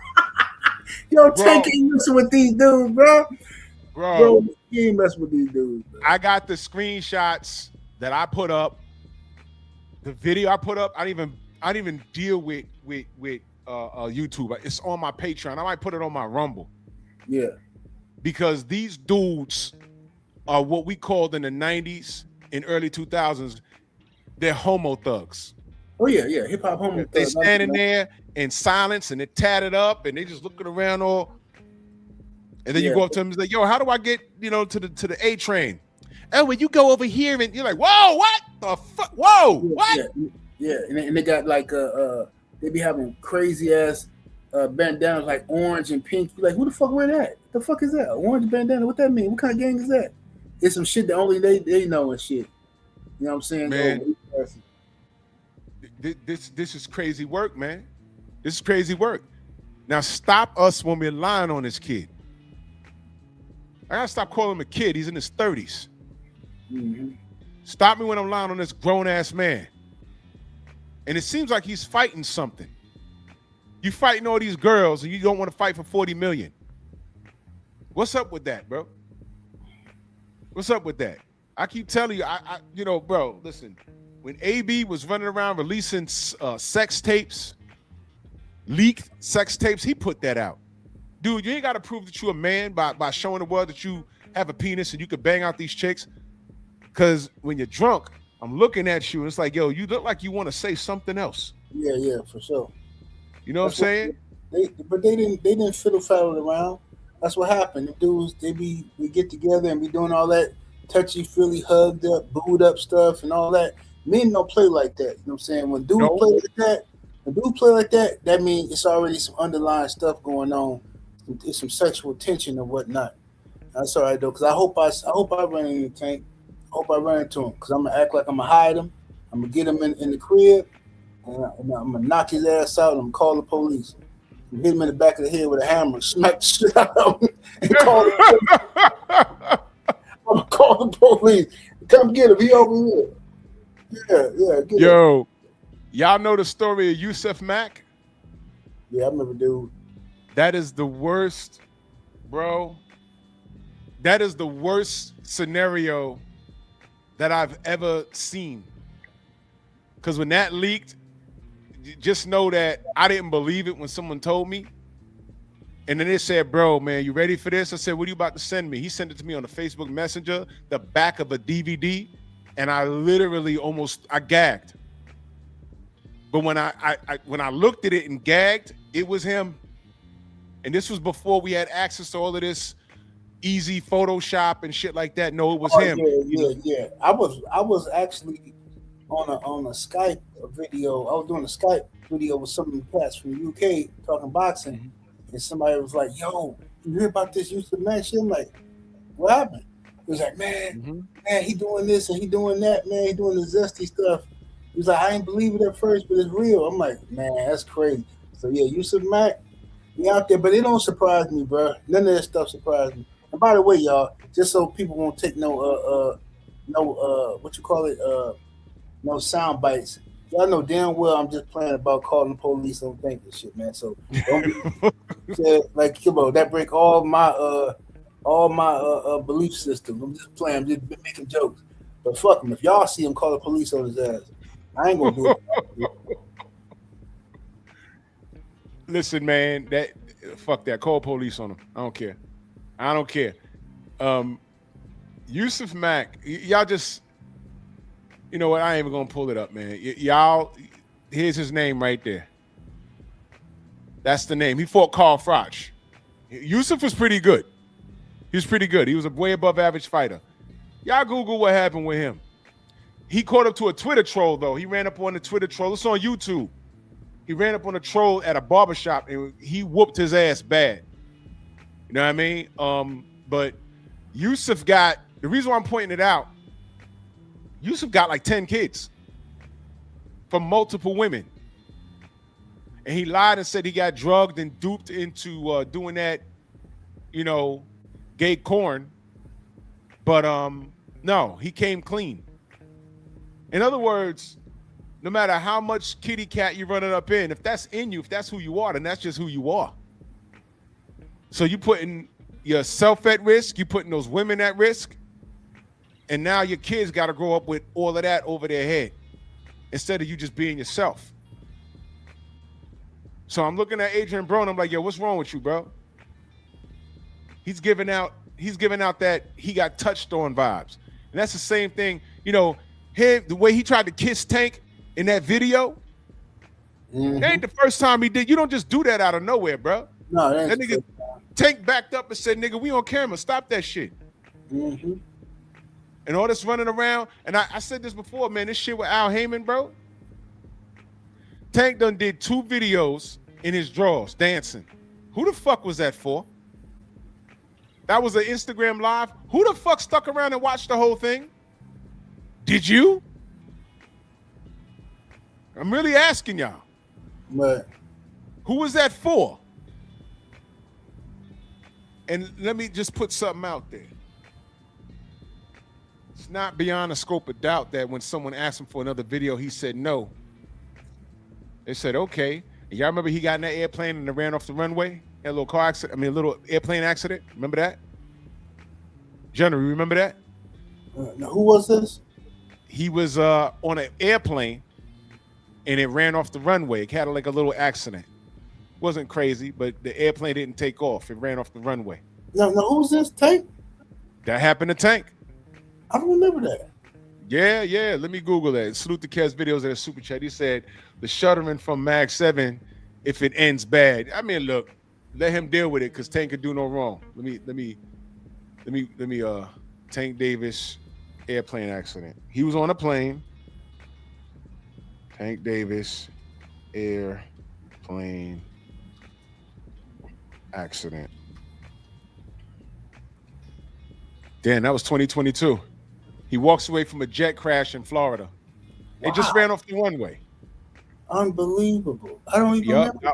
Yo, Tank ain't messing with these dudes, bro. Bro, he ain't messing with these dudes. Bro. I got the screenshots that I put up. The video I put up, I didn't even deal with YouTube. It's on my Patreon. I might put it on my Rumble. Yeah. Because these dudes are what we called in the 90s and early 2000s, they're homo thugs. Oh, yeah. Hip hop homo thugs. They standing there in silence and they're tatted up and they just looking around all. And then you go up to them and say, yo, how do I get, to the A train? Oh, when you go over here and you're like, whoa, what the fuck? Whoa, what? Yeah. And they got like they be having crazy ass bandanas like orange and pink. You're like, who the fuck wear that? The fuck is that? Orange bandana? What that mean? What kind of gang is that? It's some shit that only they know and shit. You know what I'm saying? Man, this is crazy work, man. This is crazy work. Now stop us when we're lying on this kid. I gotta stop calling him a kid. He's in his 30s. Mm-hmm. Stop me when I'm lying on this grown-ass man. And it seems like he's fighting something. You fighting all these girls and you don't want to fight for 40 million. What's up with that, bro? What's up with that? I keep telling you, bro, listen. When AB was running around releasing sex tapes, leaked sex tapes, he put that out. Dude, you ain't got to prove that you're a man by showing the world that you have a penis and you could bang out these chicks. Because when you're drunk, I'm looking at you and it's like, yo, you look like you want to say something else. Yeah, for sure. You know what I'm saying? They didn't fiddle-faddle around. That's what happened. The dudes, we get together and be doing all that touchy-feely, hugged up, booed up stuff and all that. Men don't play like that. You know what I'm saying? When dudes play like that, that means it's already some underlying stuff going on. It's some sexual tension and whatnot. That's all right though, because I hope I run into Tank. I hope I run into him because I'm gonna act like I'm gonna hide him. I'm gonna get him in the crib, and I'm gonna knock his ass out. And I'm gonna call the police. And hit him in the back of the head with a hammer, smack the shit out of him, and call the police. I'm gonna call the police. Come get him. He over here. Yeah. Yo, y'all know the story of Yusuf Mack? Yeah, I remember, dude. That is the worst, bro. That is the worst scenario that I've ever seen. Because when that leaked, just know that I didn't believe it when someone told me. And then they said, bro, man, you ready for this? I said, what are you about to send me? He sent it to me on the Facebook Messenger, the back of a DVD. And I literally I gagged. But when I looked at it and gagged, it was him. And this was before we had access to all of this easy Photoshop and shit like that. No, it was him. Yeah. I was actually on a Skype video. I was doing a Skype video with some of the cats from the UK talking boxing, and somebody was like, "Yo, you hear about this Yusuf Man shit?" I'm like, "What happened?" He was like, man, he doing this and he doing that, man. He doing the zesty stuff. He was like, I ain't believe it at first, but it's real. I'm like, man, that's crazy. So yeah, Yusuf Mack, he out there, but it don't surprise me, bro. None of that stuff surprised me. And by the way, y'all, just so people won't take no what you call it, no sound bites. Y'all know damn well I'm just playing about calling the police on things and shit, man. So don't be, like, come on, that break all my belief system. I'm just playing, I'm just making jokes. But fuck him. If y'all see him call the police on his ass, I ain't gonna do it. Listen, man, fuck that. Call police on him. I don't care. Yusuf Mack, y'all just, you know what? I ain't even gonna pull it up, man. Y'all, here's his name right there. That's the name. He fought Carl Froch. Yusuf was pretty good. He was pretty good. He was a way above average fighter. Y'all Google what happened with him. He caught up to a Twitter troll, though. He ran up on the Twitter troll. It's on YouTube. He ran up on a troll at a barbershop and he whooped his ass bad. You know what I mean? But Yusuf got, the reason why I'm pointing it out, Yusuf got like 10 kids from multiple women. And he lied and said he got drugged and duped into doing that, you know, gay corn. But no, he came clean. In other words, no matter how much kitty cat you're running up in, if that's in you, if that's who you are, then that's just who you are. So you putting yourself at risk, you putting those women at risk, and now your kids got to grow up with all of that over their head instead of you just being yourself. So I'm looking at Adrian Brown. I'm like, yo, what's wrong with you, bro? He's giving out that he got touched on vibes. And that's the same thing, you know, the way he tried to kiss Tank in that video. That ain't the first time he did. You don't just do that out of nowhere, bro. No, that nigga Tank backed up and said, nigga, we on camera. Stop that shit. And all this running around. And I said this before, man, this shit with Al Heyman, bro. Tank done did 2 videos in his drawers dancing. Who the fuck was that for? That was an Instagram live. Who the fuck stuck around and watched the whole thing? Did you? I'm really asking y'all. But who was that for? And let me just put something out there. It's not beyond the scope of doubt that when someone asked him for another video, he said no. They said, okay. And y'all remember he got in that airplane and ran off the runway? Had a little car accident, a little airplane accident. Remember that? General, you remember that? Now who was this? He was on an airplane and it ran off the runway. It had like a little accident. Wasn't crazy, but the airplane didn't take off. It ran off the runway. Now who's this, Tank? That happened to Tank. I don't remember that. Yeah. Let me Google that. Salute the Kev's videos at a super chat. He said the shuddering from Mag 7 if it ends bad. I mean, look, let him deal with it because Tank could do no wrong. Let me Tank Davis airplane accident. He was on a plane. Tank Davis airplane accident. Damn, that was 2022. He walks away from a jet crash in Florida. It just ran off the runway. Unbelievable. I don't even remember.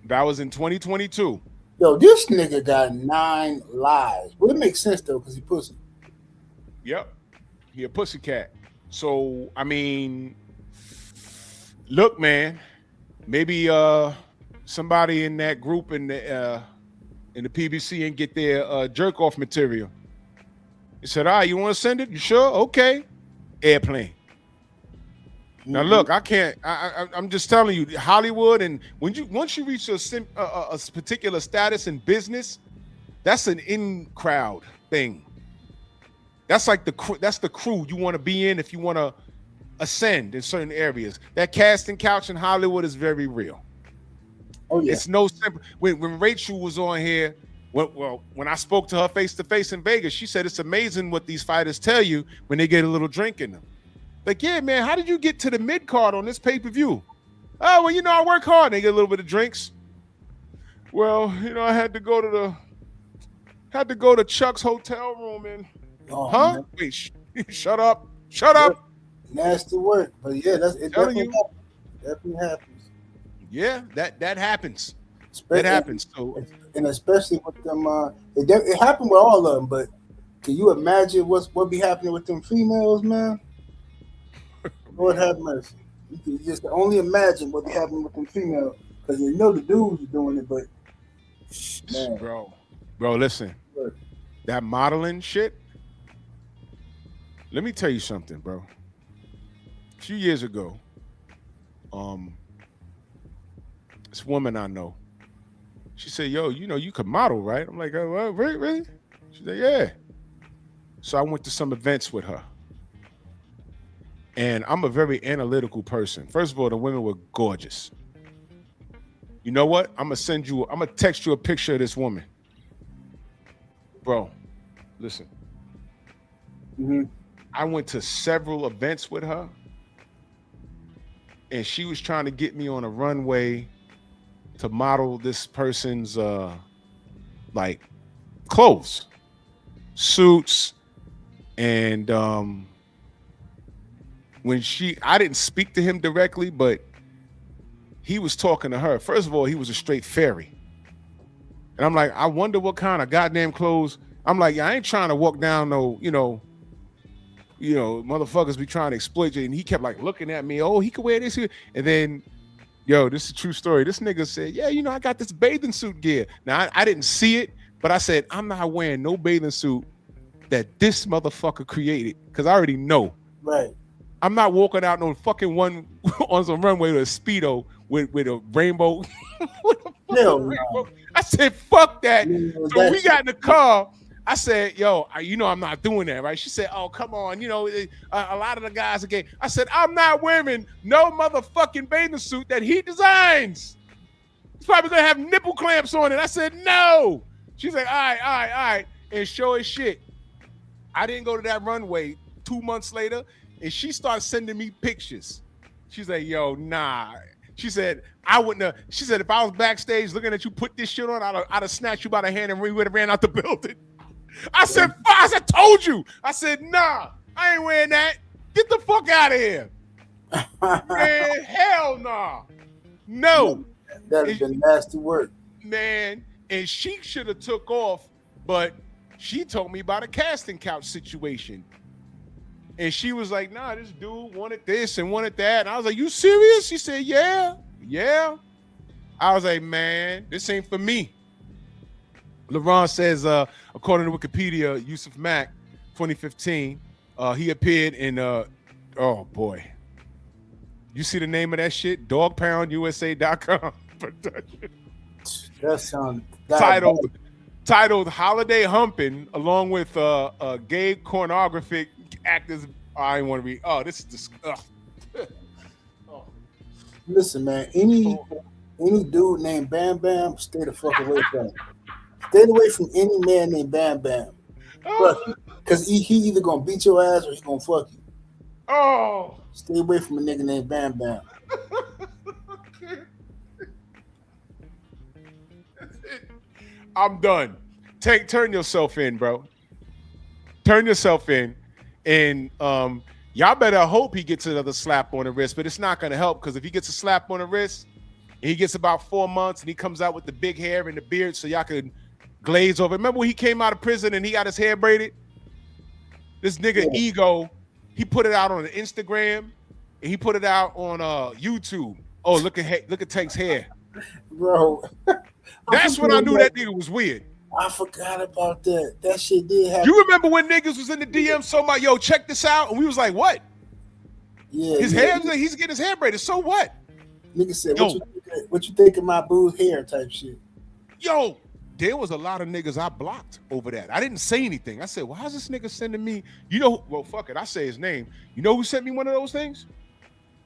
That was in 2022. Yo, this nigga got 9 lives. Well, it makes sense though, because he pussy. Yep. He a pussycat. So, I mean, look, man, maybe somebody in that group in the PBC and get their jerk off material. He said, all right, you want to send it? You sure? Okay. Airplane. Now, look, I can't. I'm just telling you, Hollywood, and once you reach a particular status in business, that's an in-crowd thing. That's like the crew you want to be in if you want to ascend in certain areas. That casting couch in Hollywood is very real. Oh yeah. It's no simple. When Rachel was on here, when I spoke to her face to face in Vegas, she said it's amazing what these fighters tell you when they get a little drink in them. Like, yeah, man, how did you get to the mid card on this pay-per-view? Oh, well, I work hard. And they get a little bit of drinks. Well, I had to go to Chuck's hotel room and Oh, Huh? man. Wait, shut up. Shut up. Nasty work. But yeah, it Telling definitely you. happens. Definitely happens. Yeah, that happens. Especially, That happens. So and especially with them, it happened with all of them. But can you imagine what be happening with them females, man? Lord have mercy. You can just only imagine what be happening with them females because you know the dudes are doing it, but man, bro, listen. That modeling shit. Let me tell you something, bro. A few years ago, this woman I know, she said, "Yo, you know you could model, right?" I'm like, "Oh, really?" She said, "Yeah." So I went to some events with her, and I'm a very analytical person. First of all, the women were gorgeous. You know what? I'm gonna text you a picture of this woman, bro. Listen, I went to several events with her, and she was trying to get me on a runway to model this person's like clothes, suits, and when I didn't speak to him directly, but he was talking to her. First of all, he was a straight fairy, and I'm like, I wonder what kind of goddamn clothes. I'm like, I ain't trying to walk down no, motherfuckers be trying to exploit you. And he kept like looking at me. Oh, he could wear this here, and then. Yo, this is a true story. This nigga said, yeah, I got this bathing suit gear. Now, I didn't see it, but I said, I'm not wearing no bathing suit that this motherfucker created because I already know. Right. I'm not walking out no fucking one on some runway with a Speedo with a rainbow. Rainbow. I said, fuck that. So we got in the car. I said, yo, I'm not doing that, right? She said, oh, come on. A lot of the guys are gay. I said, I'm not wearing no motherfucking bathing suit that he designs. He's probably going to have nipple clamps on it. I said, no. She's like, all right. And show his shit. I didn't go to that runway 2 months later, and she started sending me pictures. She's like, yo, nah. She said, I wouldn't have. She said, if I was backstage looking at you put this shit on, I'd have snatched you by the hand and we would have ran out the building. I said, told you. I said, nah, I ain't wearing that. Get the fuck out of here. Man, hell nah. No. That'd have been nasty work. Man, and she should have took off, but she told me about a casting couch situation. And she was like, nah, this dude wanted this and wanted that. And I was like, you serious? She said, yeah. I was like, man, this ain't for me. LeBron says, according to Wikipedia, Yusuf Mack, 2015, he appeared in, oh boy. You see the name of that shit? DogPoundUSA.com production. That sounds titled Holiday Humping, along with gay pornographic actors. I didn't want to read. Oh, this is disgusting. Listen, man, any dude named Bam Bam, stay the fuck away from him. Stay away from any man named Bam Bam. Because he either gonna beat your ass or he gonna fuck you. Oh. Stay away from a nigga named Bam Bam. I'm done. Turn yourself in, bro. Turn yourself in. And y'all better hope he gets another slap on the wrist, but it's not gonna help because if he gets a slap on the wrist, and he gets about 4 months and he comes out with the big hair and the beard so y'all can glaze over. Remember when he came out of prison and he got his hair braided? This nigga Ego, he put it out on Instagram and he put it out on YouTube. Oh, look at Tank's hair. Bro. That's when I knew that nigga was weird. I forgot about that. That shit did happen. You remember when niggas was in the DM so much, yo, check this out? And we was like, what? Yeah. His hair, he's getting his hair braided. So what? Nigga said, what you think of my boo's hair type shit? Yo, there was a lot of niggas I blocked over that. I didn't say anything. I said, well, how's this nigga sending me? Well, fuck it. I say his name. You know who sent me one of those things?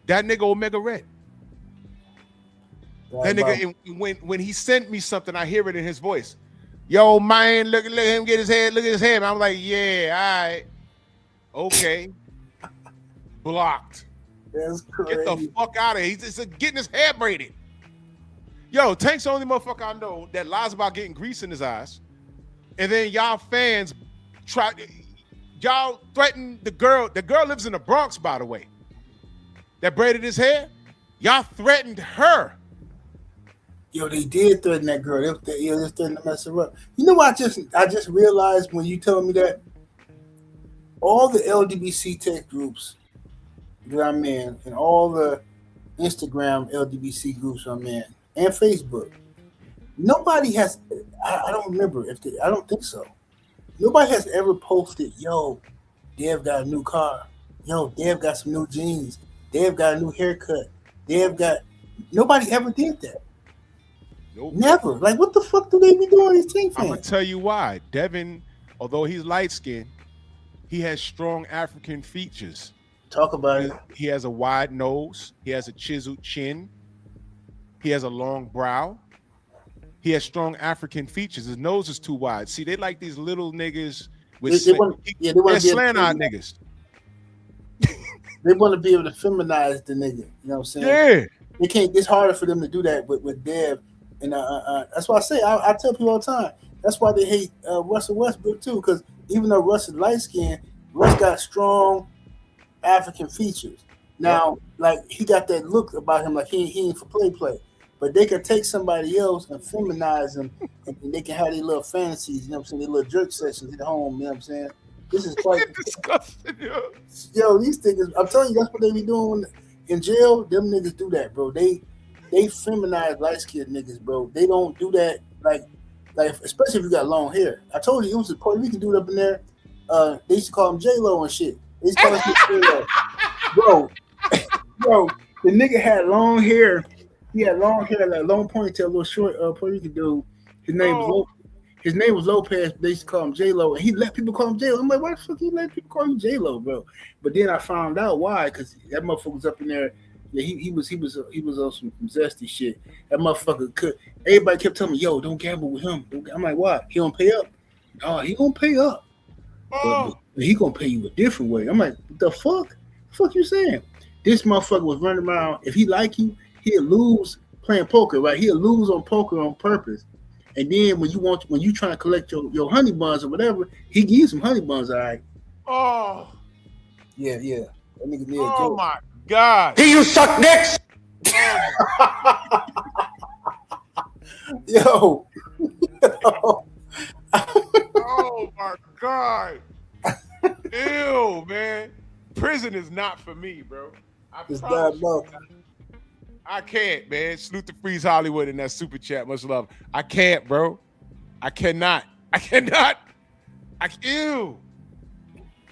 That nigga Omega Red. That nigga, when he sent me something, I hear it in his voice. Yo, man, look at him get his head. Look at his head. I'm like, yeah, all right. Okay. Blocked. That's crazy. Get the fuck out of here. He's just getting his hair braided. Yo, Tank's the only motherfucker I know that lies about getting grease in his eyes. And then y'all fans y'all threatened the girl. The girl lives in the Bronx, by the way. That braided his hair. Y'all threatened her. Yo, they did threaten that girl. They threatened to mess her up. You know what? I just realized when you told me that all the LDBC tech groups that I'm in, and all the Instagram LDBC groups I'm in, and Facebook, nobody has. I don't remember if I don't think so. Nobody has ever posted, "Yo, Dev got a new car. Yo, Dev got some new jeans. Dev got a new haircut. Dev got." Nobody ever did that. Nope. Never. Like, what the fuck do they be doing these things? I'm gonna tell you why. Devin, although he's light skinned, he has strong African features. Talk about it. He has a wide nose. He has a chiseled chin. He has a long brow. He has strong African features. His nose is too wide. See, they like these little niggas with they're slant-eyed niggas. They want to be able to feminize the nigga. You know what I'm saying? Yeah. They can't. It's harder for them to do that with Dev. And that's why I say I tell people all the time. That's why they hate Russell Westbrook too. Because even though Russ is light skinned, Russ got strong African features. Now, like he got that look about him, like he ain't for play. But they can take somebody else and feminize them, and they can have their little fantasies. You know what I'm saying? Their little jerk sessions at home. You know what I'm saying? This is quite disgusting, yo. These niggas, I'm telling you, that's what they be doing in jail. Them niggas do that, bro. They feminize light skinned niggas, bro. They don't do that like especially if you got long hair. I told you it was a Puerto Rican dude up in there. They used to call him J-Lo and shit. They used to call him J-Lo. Bro, the nigga had long hair. He had long hair, like long ponytail, little short Puerto Rican dude. His name was Lopez. They used to call him J-Lo, and he let people call him J-Lo. I'm like, why the fuck you let people call you J-Lo, bro? But then I found out why, because that motherfucker was up in there. Yeah, he was on some zesty shit. That motherfucker could. Everybody kept telling me, "Yo, don't gamble with him." I'm like, why? He don't pay up. Oh, he gonna pay up. But he gonna pay you a different way. I'm like, what the fuck? The fuck you saying? This motherfucker was running around. If he like you, he'll lose playing poker, right? He'll lose on poker on purpose. And then when you trying to collect your honey buns or whatever, he gives you some honey buns, all right. Oh. Yeah. That nigga did. Oh my God. Do you suck dicks? Yo. Oh my God. Ew, man. Prison is not for me, bro. It's diabolical. I can't, man. Salute to Freeze Hollywood in that super chat. Much love. I can't, bro. I cannot. Ew.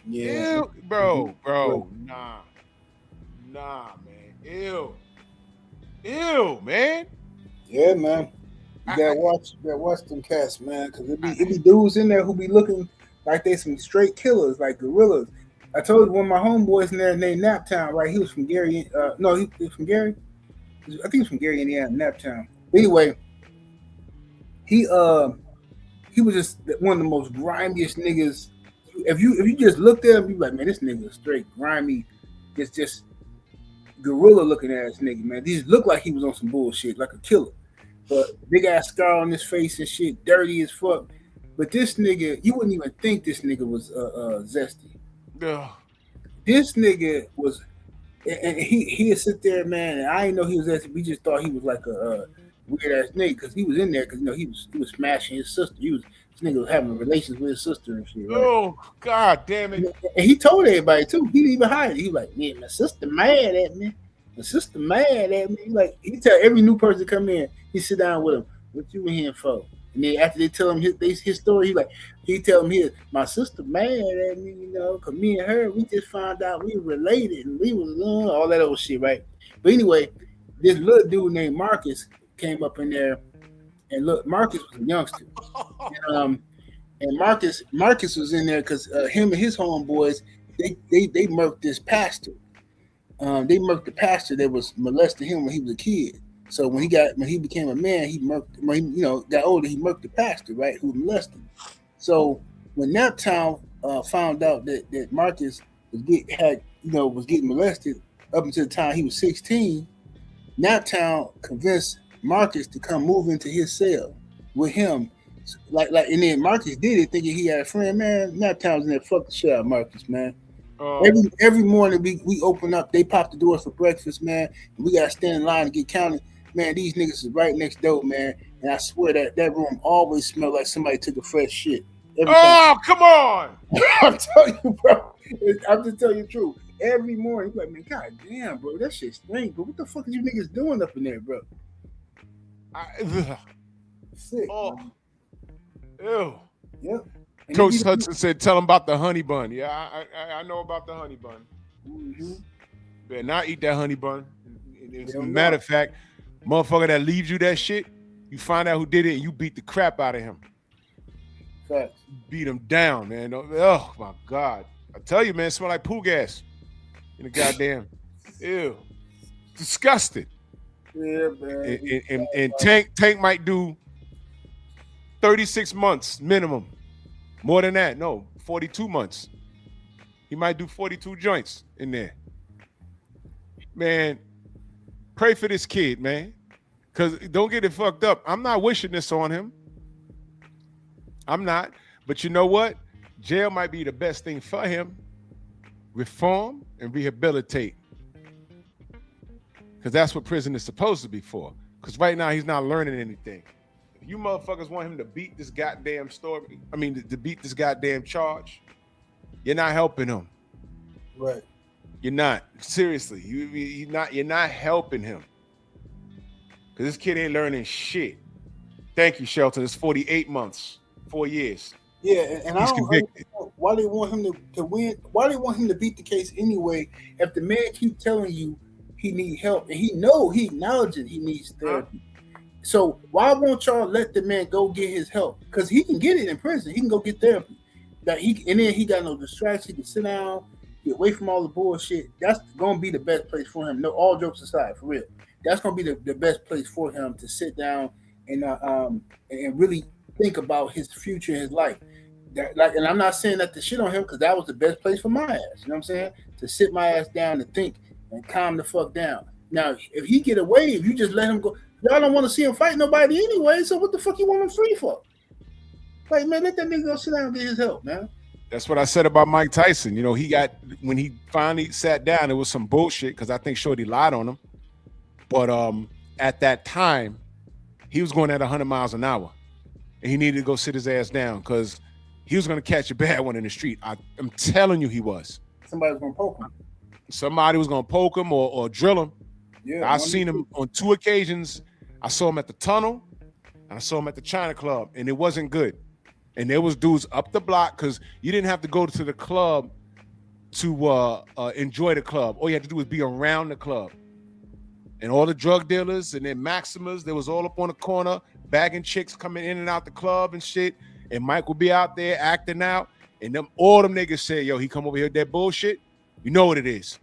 Yeah. Ew, bro. Nah, man. Ew, man. Yeah, man. You gotta watch them cats, man, because it be dudes in there who be looking like they some straight killers, like gorillas. I told you one of my homeboys in there named Naptown, right? He was from Gary. No, he was from Gary. I think he was from Gary, Indiana, Naptown. Anyway, he was just one of the most grimiest niggas. If you just looked at him, you be like, man, this nigga is straight grimy, just gorilla looking ass nigga, man. He just looked like he was on some bullshit, like a killer. But big ass scar on his face and shit, dirty as fuck. But this nigga, you wouldn't even think this nigga was zesty. Ugh. This nigga was, and he'd sit there, man, and I didn't know he was zesty. We just thought he was like a weird ass nigga because he was in there because he was smashing his sister. This nigga was having relations with his sister and shit. Right? Oh God damn it! And he told everybody too. He didn't even hide it. He was like, "Yeah, my sister mad at me. My sister mad at me." He tell every new person come in. He sit down with him. What you in here for? And then after they tell him his story, he tell him my sister mad at me, because me and her, we just found out we were related and we was all that old shit, right? But anyway, this little dude named Marcus came up in there, and look, Marcus was a youngster, and Marcus was in there because him and his homeboys they murked this pastor. They murked the pastor that was molesting him when he was a kid. So when he became a man, he murked. When he got older, he murked the pastor, right, who molested him. So when Naptown found out that Marcus was getting molested up until the time he was 16, Naptown convinced Marcus to come move into his cell with him like, and then Marcus did it thinking he had a friend, man. 9 times in there, fuck the shit out of Marcus, man. Every morning we open up, they pop the doors for breakfast, man. And we gotta stand in line to get counted. Man, these niggas is right next door, man. And I swear that room always smelled like somebody took a fresh shit. Come on! I'm telling you, bro. I'm just telling you the truth. Every morning, like, man, god damn, bro, that shit stinks. But what the fuck are you niggas doing up in there, bro? Sick. Oh, ew. Yep. And Coach Hudson said, "Tell him about the honey bun." Yeah, I know about the honey bun. Mm-hmm. Better not eat that honey bun. As a matter of fact, motherfucker that leaves you that shit, you find out who did it and you beat the crap out of him. Facts. Beat him down, man. Oh my God. I tell you, man, it smell like poo gas in the goddamn. Ew. Disgusted. Yeah, man. And Tank might do 36 months minimum. More than that. No, 42 months. He might do 42 joints in there. Man, pray for this kid, man. Because don't get it fucked up. I'm not wishing this on him. I'm not. But you know what? Jail might be the best thing for him. Reform and rehabilitate. Because that's what prison is supposed to be for. Because right now he's not learning anything. If you motherfuckers want him to beat this goddamn story, to beat this goddamn charge, you're not helping him. Right. You're not. Seriously. You're not helping him. Because this kid ain't learning shit. Thank you, Shelton. It's 48 months. 4 years. Yeah, and I don't understand why they want him to win. Why they want him to beat the case anyway? If the man keep telling you he need help and he acknowledges he needs therapy. So why won't y'all let the man go get his help? Because he can get it in prison. He can go get therapy. And then he got no distraction. He can sit down, get away from all the bullshit. That's gonna be the best place for him. No, all jokes aside, for real. That's gonna be the best place for him to sit down and really think about his future, his life. And I'm not saying that to shit on him, because that was the best place for my ass. You know what I'm saying? To sit my ass down and think and calm the fuck down. Now, if he get away, if you just let him go, y'all don't want to see him fight nobody anyway. So what the fuck you want him free for? Like, man, let that nigga go sit down and get his help, man. That's what I said about Mike Tyson. You know, when he finally sat down, it was some bullshit because I think Shorty lied on him. But at that time, he was going at 100 miles an hour. And he needed to go sit his ass down because he was going to catch a bad one in the street. I'm telling you he was. Somebody was going to poke him. Somebody was going to poke him or drill him. Yeah, I've seen him on 2 occasions. I saw him at the tunnel and I saw him at the China Club, and it wasn't good. And there was dudes up the block because you didn't have to go to the club to enjoy the club. All you had to do was be around the club. And all the drug dealers and then Maximas, they was all up on the corner, bagging chicks coming in and out the club and shit. And Mike would be out there acting out. And all them niggas said, yo, he come over here with that bullshit. You know what it is.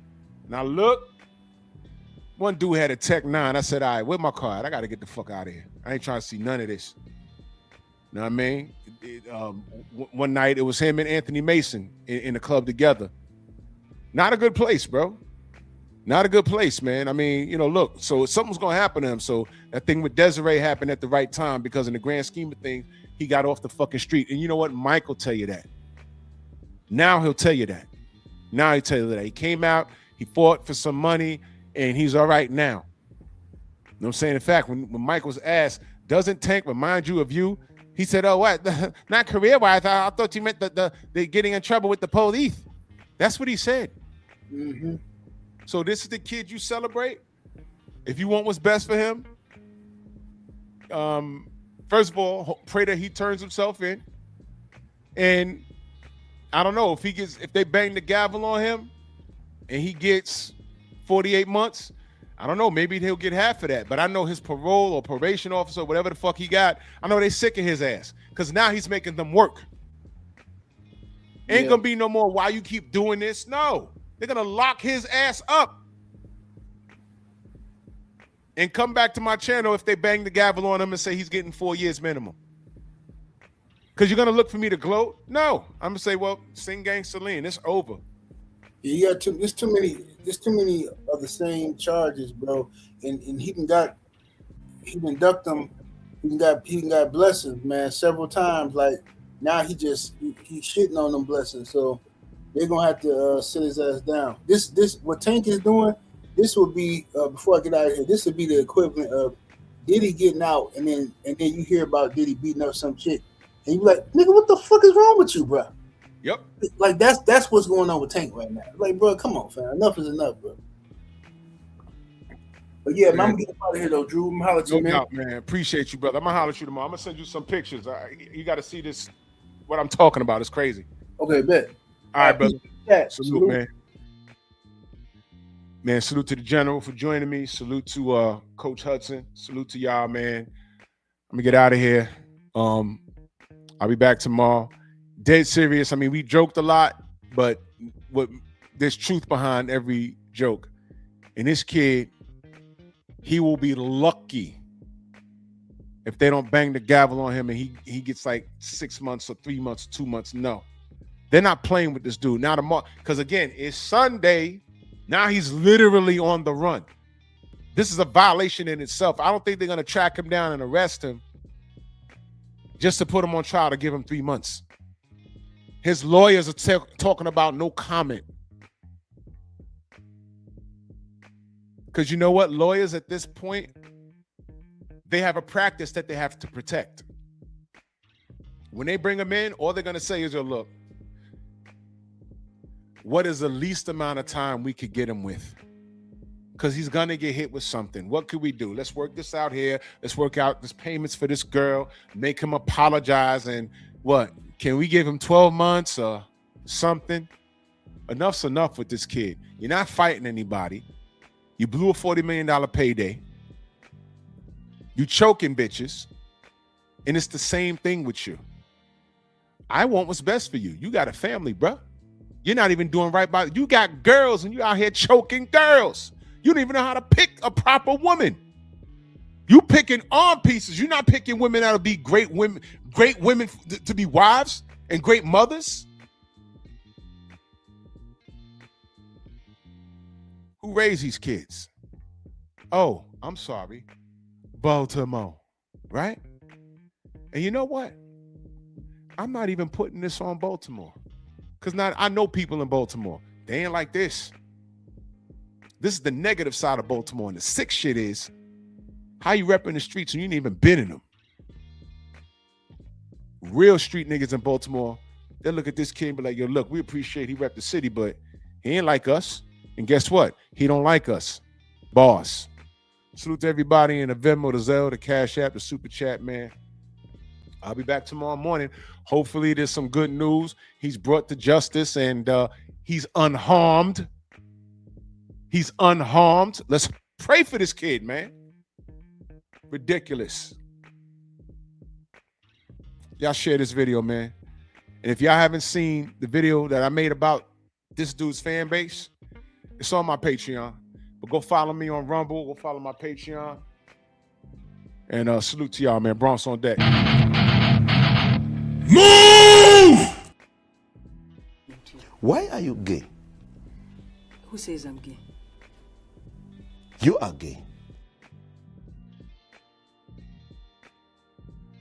Now look, one dude had a Tech 9. I said, all right, where's my card? I got to get the fuck out of here. I ain't trying to see none of this. You know what I mean? One night, it was him and Anthony Mason in the club together. Not a good place, bro. Not a good place, man. I mean, you know, look, so something's going to happen to him. So that thing with Desiree happened at the right time because in the grand scheme of things, he got off the fucking street. And you know what? Mike will tell you that. Now he'll tell you that. Now he'll tell you that. He came out, he fought for some money, and he's all right now. You know what I'm saying? In fact, when Mike was asked, doesn't Tank remind you of you? He said, oh, what? Not career-wise. I thought you meant the getting in trouble with the police. That's what he said. Mm-hmm. So this is the kid you celebrate? If you want what's best for him, first of all, pray that he turns himself in. And I don't know, if they bang the gavel on him and he gets 48 months, I don't know, maybe he'll get half of that. But I know his parole or probation officer, whatever the fuck he got, I know they sick of his ass because now he's making them work. Ain't gonna be no more, why you keep doing this? No, they're gonna lock his ass up. And come back to my channel if they bang the gavel on him and say he's getting 4 years minimum. Because you're gonna look for me to gloat? No, I'm gonna say, well, sing gang Celine, it's over. Yeah, there's too many of the same charges, bro. And he done ducked them He got blessings, man, several times. Like now he's shitting on them blessings. So they're gonna have to sit his ass down. This what Tank is doing. This would be before I get out of here. This would be the equivalent of Diddy getting out, and then you hear about Diddy beating up some chick, and you be like, nigga, what the fuck is wrong with you, bro? Yep. Like that's what's going on with Tank right now. Like, bro, come on, fam. Enough is enough, bro. But yeah, man, I'm gonna get out of here though, Drew. I'm holler at you, man. Doubt, man. Appreciate you, brother. I'm gonna holler at you tomorrow. I'm gonna send you some pictures. You got to see this. What I'm talking about is crazy. Okay, bet. All right, brother. Yeah, salute, man. Man, salute to the general for joining me. Salute to Coach Hudson. Salute to y'all, man. I'm gonna get out of here. I'll be back tomorrow. Dead serious. I mean, we joked a lot, but there's truth behind every joke. And this kid, he will be lucky if they don't bang the gavel on him and he gets like 6 months or 3 months, 2 months. No, they're not playing with this dude. Now tomorrow, because again, it's Sunday. Now he's literally on the run. This is a violation in itself. I don't think they're going to track him down and arrest him just to put him on trial to give him 3 months. His lawyers are talking about no comment. Because you know what? Lawyers at this point, they have a practice that they have to protect. When they bring him in, all they're going to say is, look, what is the least amount of time we could get him with? Because he's going to get hit with something. What could we do? Let's work this out here. Let's work out this payments for this girl, make him apologize. And what? Can we give him 12 months or something? Enough's enough with this kid. You're not fighting anybody. You blew a $40 million payday. You choking bitches. And it's the same thing with you. I want what's best for you. You got a family, bro. You're not even doing right by it. You got girls and you out here choking girls. You don't even know how to pick a proper woman. You picking arm pieces. You're not picking women that'll be great women to be wives and great mothers. Who raised these kids? Oh, I'm sorry. Baltimore, right? And you know what? I'm not even putting this on Baltimore. Because I know people in Baltimore. They ain't like this. This is the negative side of Baltimore. And the sick shit is how you repping the streets and you ain't even been in them. Real street niggas in Baltimore, they look at this kid and be like, yo, look, we appreciate he rep the city, but he ain't like us. And guess what? He don't like us. Boss. Salute to everybody in the Venmo, the Zelle, the Cash App, the Super Chat, man. I'll be back tomorrow morning. Hopefully there's some good news. He's brought to justice and he's unharmed. He's unharmed. Let's pray for this kid, man. Ridiculous. Y'all share this video, man. And if y'all haven't seen the video that I made about this dude's fan base, it's on my Patreon. But go follow me on Rumble. Go follow my Patreon. And salute to y'all, man. Bronx on deck. Move! Why are you gay? Who says I'm gay? You are gay.